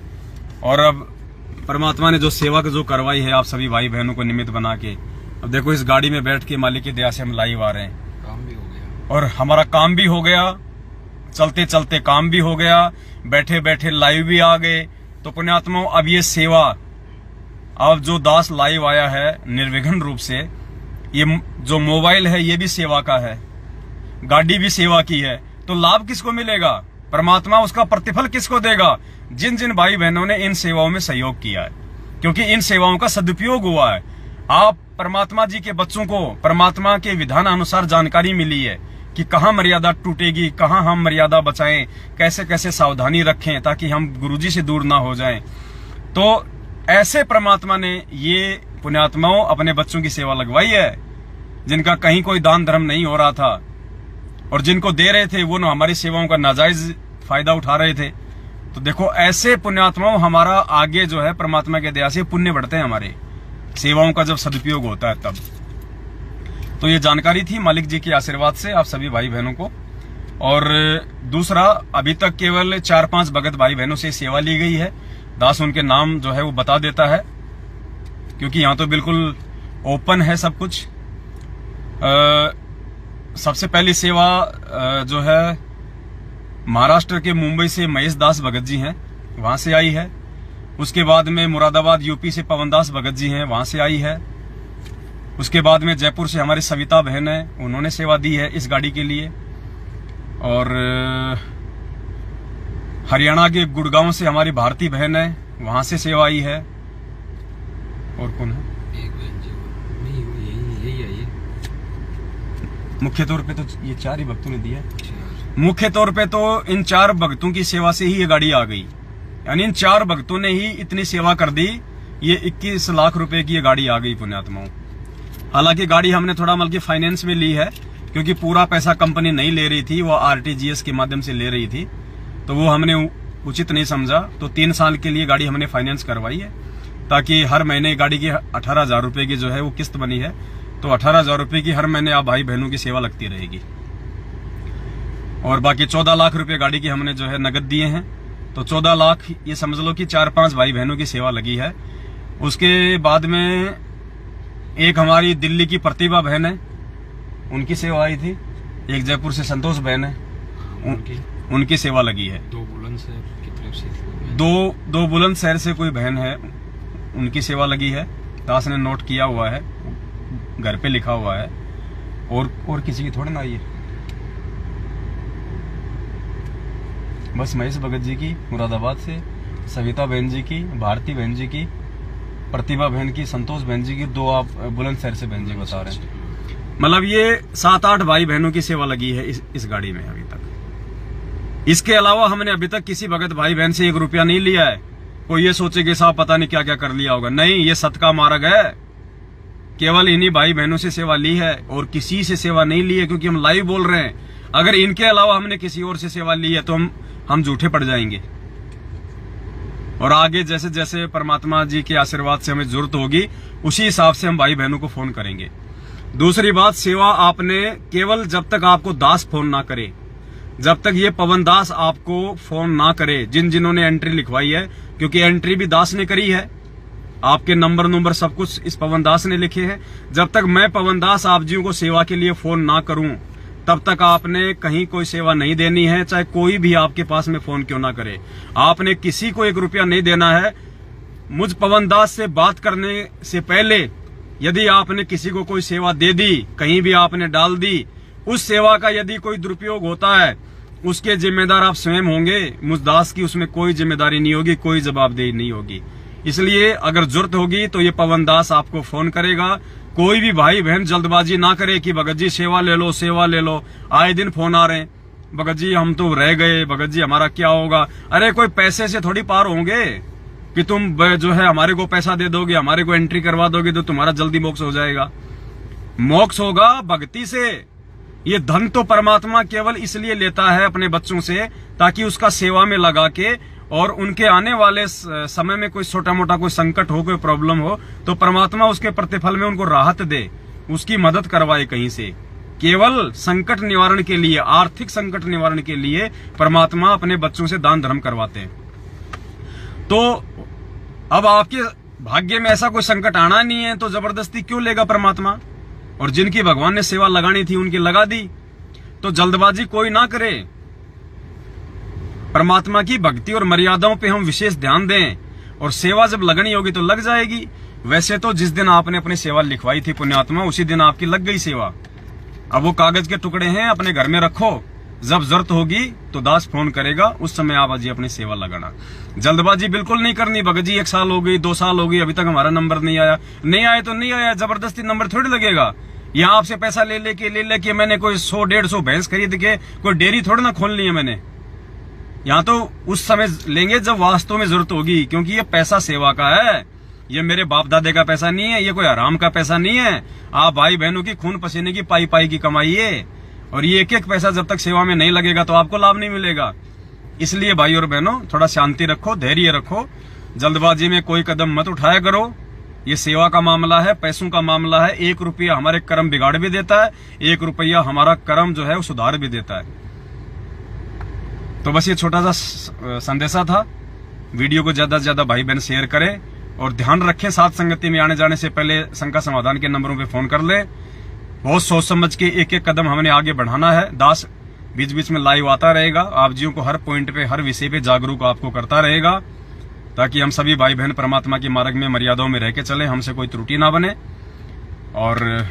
और अब परमात्मा ने जो सेवा जो करवाई है आप सभी भाई बहनों को निमित्त बना के, अब देखो इस गाड़ी में बैठ के मालिक की दया से हम लाइव आ रहे हैं। काम भी हो गया और हमारा काम भी हो गया, चलते चलते काम भी हो गया, बैठे बैठे लाइव भी आ गए। तो पुण्यात्माओं, अब ये सेवा, अब जो दास लाइव आया है निर्विघ्न रूप से, ये जो मोबाइल है ये भी सेवा का है, गाड़ी भी सेवा की है। तो लाभ किसको मिलेगा? परमात्मा उसका प्रतिफल किसको देगा? जिन जिन भाई बहनों ने इन सेवाओं में सहयोग किया है, क्योंकि इन सेवाओं का सदुपयोग हुआ है। आप परमात्मा जी के बच्चों को परमात्मा के विधान अनुसार जानकारी मिली है कि कहाँ मर्यादा टूटेगी, कहाँ हम मर्यादा बचाएं, कैसे कैसे सावधानी रखें ताकि हम गुरुजी से दूर ना हो जाएं। तो ऐसे परमात्मा ने ये पुण्यात्माओं अपने बच्चों की सेवा लगवाई है, जिनका कहीं कोई दान धर्म नहीं हो रहा था और जिनको दे रहे थे वो ना हमारी सेवाओं का नाजायज फायदा उठा रहे थे। तो देखो ऐसे पुण्यात्माओं हमारा आगे जो है परमात्मा के दया से पुण्य बढ़ते हैं हमारे, सेवाओं का जब सदुपयोग होता है तब। तो ये जानकारी थी मालिक जी के आशीर्वाद से आप सभी भाई बहनों को। और दूसरा, अभी तक केवल 4-5 भगत भाई बहनों से सेवा ली गई है। दास उनके नाम जो है वो बता देता है, क्योंकि यहाँ तो बिल्कुल ओपन है सब कुछ। सबसे पहली सेवा जो है महाराष्ट्र के मुंबई से महेश दास भगत जी हैं, वहां से आई है। उसके बाद में मुरादाबाद यूपी से पवन दास भगत जी हैं, वहां से आई है। उसके बाद में जयपुर से हमारी सविता बहन है, उन्होंने सेवा दी है इस गाड़ी के लिए। और हरियाणा के गुड़गांव से हमारी भारती बहन है, वहां से सेवा आई है। और कौन है? एक बहन जी नहीं, यही है ये। मुख्य तौर पे तो ये 4 ही भक्तों ने दिया। मुख्य तौर पे तो इन 4 भक्तों की सेवा से ही ये गाड़ी आ गई, यानी इन 4 भक्तों ने ही इतनी सेवा कर दी। ये 21 लाख रुपए की ये गाड़ी आ गई पुण्यात्माओं। हालांकि गाड़ी हमने थोड़ा बल्कि फाइनेंस में ली है, क्योंकि पूरा पैसा कंपनी नहीं ले रही थी, वो RTGS के माध्यम से ले रही थी, तो वो हमने उचित नहीं समझा। तो 3 साल के लिए गाड़ी हमने फाइनेंस करवाई है, ताकि हर महीने गाड़ी की 18,000 रुपए की जो है वो किस्त बनी है। तो 18,000 रुपए की हर महीने आप भाई बहनों की सेवा लगती रहेगी। और बाकी 14 लाख रुपए गाड़ी की हमने जो है नगद दिए हैं। तो 14 लाख ये समझ लो कि 4-5 भाई बहनों की सेवा लगी है। उसके बाद में एक हमारी दिल्ली की प्रतिभा बहन है, उनकी सेवा आई थी। एक जयपुर से संतोष बहन है, उनकी सेवा लगी है। 2 बुलंदशहर की तरफ से दो बुलंदशहर से कोई बहन है, उनकी सेवा लगी है। दास ने नोट किया हुआ है, घर पे लिखा हुआ है। और किसी की थोड़ी ना आई है, बस महेश भगत जी की मुरादाबाद से, सविता बहन जी की, भारती बहन जी की, प्रतिभा बहन की, संतोष बहन जी की, 2 आप बुलंदशहर से बहन जी बता रहे हैं। मतलब ये 7-8 भाई बहनों की सेवा लगी है इस गाड़ी में अभी तक। इसके अलावा हमने अभी तक किसी भगत भाई बहन से 1 रुपया नहीं लिया है। कोई ये सोचे कि साहब पता नहीं क्या क्या कर लिया होगा, नहीं, ये सत का मार्ग है। केवल इन्हीं भाई बहनों से सेवा ली है और किसी से सेवा नहीं ली है, क्योंकि हम लाइव बोल रहे हैं। अगर इनके अलावा हमने किसी और से सेवा ली है तो हम झूठे पड़ जाएंगे। और आगे जैसे जैसे परमात्मा जी के आशीर्वाद से हमें जरूरत होगी, उसी हिसाब से हम भाई बहनों को फोन करेंगे। दूसरी बात, सेवा आपने केवल जब तक आपको दास फोन ना करे, जब तक ये पवन दास आपको फोन ना करे, जिन्होंने एंट्री लिखवाई है, क्योंकि एंट्री भी दास ने करी है, आपके नंबर सब कुछ इस पवन दास ने लिखे हैं। जब तक मैं पवन दास आप जी को सेवा के लिए फोन ना करूं, तब तक आपने कहीं कोई सेवा नहीं देनी है, चाहे कोई भी आपके पास में फोन क्यों ना करे। आपने किसी को 1 रुपया नहीं देना है। मुझ पवन दास से बात करने से पहले यदि आपने किसी को कोई सेवा दे दी, कहीं भी आपने डाल दी, उस सेवा का यदि कोई दुरुपयोग होता है, उसके जिम्मेदार आप स्वयं होंगे। मुझ दास की उसमें कोई जिम्मेदारी नहीं होगी, कोई जवाबदेही नहीं होगी। इसलिए अगर जरूरत होगी तो ये पवन दास आपको फोन करेगा। कोई भी भाई बहन जल्दबाजी ना करे कि भगत जी सेवा ले लो, सेवा ले लो। आए दिन फोन आ रहे हैं, भगत जी हम तो रह गए, भगत जी हमारा क्या होगा। अरे कोई पैसे से थोड़ी पार होंगे कि तुम जो है हमारे को पैसा दे दोगे, हमारे को एंट्री करवा दोगे तो तुम्हारा जल्दी मोक्ष हो जाएगा। मोक्ष होगा भक्ति से। ये धन तो परमात्मा केवल इसलिए लेता है अपने बच्चों से, ताकि उसका सेवा में लगा के और उनके आने वाले समय में कोई छोटा मोटा कोई संकट हो, कोई प्रॉब्लम हो, तो परमात्मा उसके प्रतिफल में उनको राहत दे, उसकी मदद करवाए कहीं से। केवल संकट निवारण के लिए, आर्थिक संकट निवारण के लिए परमात्मा अपने बच्चों से दान धर्म करवाते हैं। तो अब आपके भाग्य में ऐसा कोई संकट आना नहीं है, तो जबरदस्ती क्यों लेगा परमात्मा। और जिनकी भगवान ने सेवा लगानी थी उनकी लगा दी। तो जल्दबाजी कोई ना करे। परमात्मा की भक्ति और मर्यादाओं पे हम विशेष ध्यान दें, और सेवा जब लगनी होगी तो लग जाएगी। वैसे तो जिस दिन आपने अपनी सेवा लिखवाई थी पुण्यात्मा, उसी दिन आपकी लग गई सेवा। अब वो कागज के टुकड़े हैं, अपने घर में रखो, जब जरूरत होगी तो दास फोन करेगा, उस समय आप अजी अपनी सेवा लगाना। जल्दबाजी बिल्कुल नहीं करनी। भगत जी 1 साल हो गई, 2 साल हो गई, अभी तक हमारा नंबर नहीं आया। नहीं आया तो नहीं आया, जबरदस्ती नंबर थोड़ी लगेगा। यहाँ आपसे पैसा ले लेके मैंने कोई 100-150 भैंस खरीद के कोई डेयरी थोड़ी ना खोल ली है मैंने। यहाँ तो उस समय लेंगे जब वास्तव में जरूरत होगी, क्योंकि ये पैसा सेवा का है। ये मेरे बाप दादे का पैसा नहीं है, ये कोई आराम का पैसा नहीं है। आप भाई बहनों की खून पसीने की पाई की कमाई है, और ये एक पैसा जब तक सेवा में नहीं लगेगा तो आपको लाभ नहीं मिलेगा। इसलिए भाई और बहनों, थोड़ा शांति रखो, धैर्य रखो, जल्दबाजी में कोई कदम मत उठाया करो। ये सेवा का मामला है, पैसों का मामला है। 1 रुपया हमारे कर्म बिगाड़ भी देता है, 1 रुपया हमारा कर्म जो है वो सुधार भी देता है। तो बस ये छोटा सा संदेशा था। वीडियो को ज्यादा से ज्यादा भाई बहन शेयर करें, और ध्यान रखें साथ संगति में आने जाने से पहले शंका समाधान के नंबरों पे फोन कर ले। बहुत सोच समझ के एक कदम हमने आगे बढ़ाना है। दास बीच बीच में लाइव आता रहेगा, आप जियों को हर पॉइंट पे, हर विषय पे जागरूक आपको करता रहेगा, ताकि हम सभी भाई बहन परमात्मा के मार्ग में मर्यादाओं में रह के चले, हमसे कोई त्रुटि ना बने। और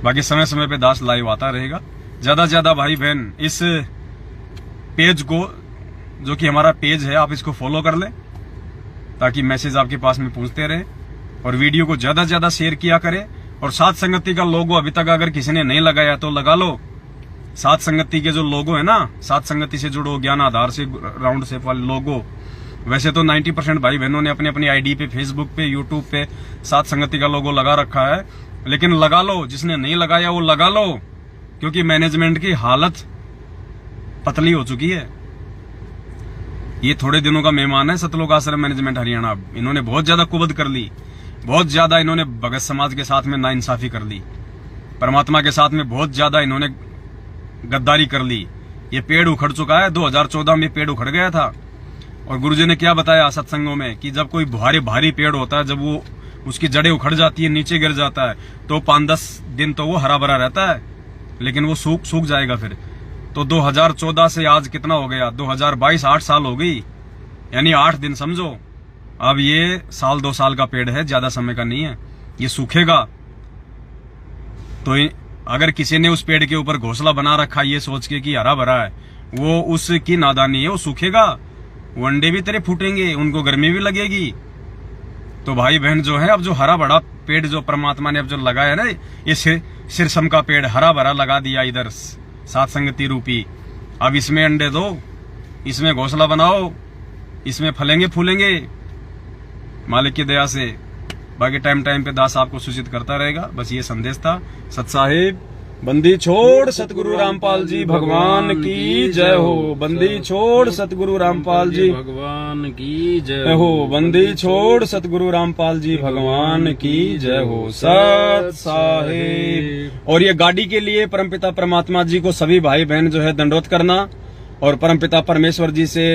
बाकी समय समय पे दास लाइव आता रहेगा। ज्यादा से ज्यादा भाई बहन इस पेज को, जो कि हमारा पेज है, आप इसको फॉलो कर लें, ताकि मैसेज आपके पास में पहुंचते रहे। और वीडियो को ज्यादा से ज्यादा शेयर किया करें। और साथ संगति का लोगो अभी तक अगर किसी ने नहीं लगाया तो लगा लो। साथ संगति के जो लोगो है ना, साथ संगति से जुड़ो, ज्ञान आधार से राउंड शेप वाले लोगो। वैसे तो 90% भाई बहनों ने अपनी अपनी आईडी पे, फेसबुक पे, यूट्यूब पे साथ संगति का लोगो लगा रखा है, लेकिन लगा लो। जिसने नहीं लगाया वो लगा लो, क्योंकि मैनेजमेंट की हालत पतली हो चुकी है। ये थोड़े दिनों का मेहमान है सतलोक आश्रम मैनेजमेंट हरियाणा। इन्होंने बहुत ज्यादा कुबद कर ली, बहुत ज्यादा इन्होंने भगत समाज के साथ में नाइंसाफी कर ली, परमात्मा के साथ में बहुत ज्यादा इन्होंने गद्दारी कर ली। ये पेड़ उखड़ चुका है। 2014 में पेड़ उखड़ गया था, और गुरुजी ने क्या बताया सत्संगों में कि जब कोई भारी पेड़ होता है, जब वो उसकी जड़ें उखड़ जाती है, नीचे गिर जाता है, तो 5-10 दिन तो वो हरा भरा रहता है, लेकिन वो सूख जाएगा फिर। तो 2014 से आज कितना हो गया, 2022, 8 साल हो गई, यानी 8 दिन समझो। अब ये 1-2 साल का पेड़ है, ज्यादा समय का नहीं है, ये सूखेगा। तो अगर किसी ने उस पेड़ के ऊपर घोंसला बना रखा ये सोच के कि हरा भरा है, वो उसकी नादानी है, वो सूखेगा, वो अंडे भी तेरे फूटेंगे, उनको गर्मी भी लगेगी। तो भाई बहन जो है, अब जो हरा भरा पेड़ जो परमात्मा ने अब जो लगाया ना, ये सिरसम का पेड़ हरा भरा लगा दिया इधर सात संगति रूपी, अब इसमें अंडे दो, इसमें घोंसला बनाओ, इसमें फलेंगे फूलेंगे मालिक की दया से। बाकी टाइम टाइम पे दास आपको सूचित करता रहेगा। बस ये संदेश था। सत साहिब बंदी छोड़ सतगुरु रामपाल जी भगवान की जय हो। बंदी छोड़ सतगुरु रामपाल जी भगवान की जय हो। बंदी छोड़ सतगुरु रामपाल जी भगवान की जय हो। सत साहिब। और ये गाड़ी के लिए परमपिता परमात्मा जी को सभी भाई बहन जो है दंडवत करना और परमपिता परमेश्वर जी से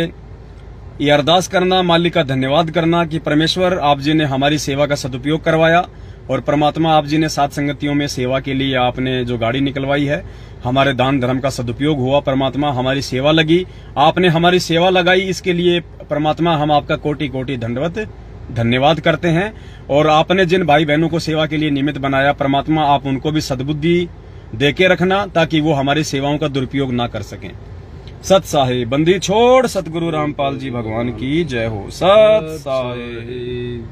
ये अरदास करना, मालिक का धन्यवाद करना कि परमेश्वर आप जी ने हमारी सेवा का सदुपयोग करवाया और परमात्मा आप जी ने सात संगतियों में सेवा के लिए आपने जो गाड़ी निकलवाई है, हमारे दान धर्म का सदुपयोग हुआ। परमात्मा हमारी सेवा लगी, आपने हमारी सेवा लगाई, इसके लिए परमात्मा हम आपका कोटि कोटि दंडवत धन्यवाद करते हैं। और आपने जिन भाई बहनों को सेवा के लिए निमित्त बनाया, परमात्मा आप उनको भी सद्बुद्धि देके रखना ताकि वो हमारी सेवाओं का दुरुपयोग ना कर सकें। सत साहिब। बंदी छोड़ सतगुरु रामपाल जी भगवान की जय हो। सत साहिब।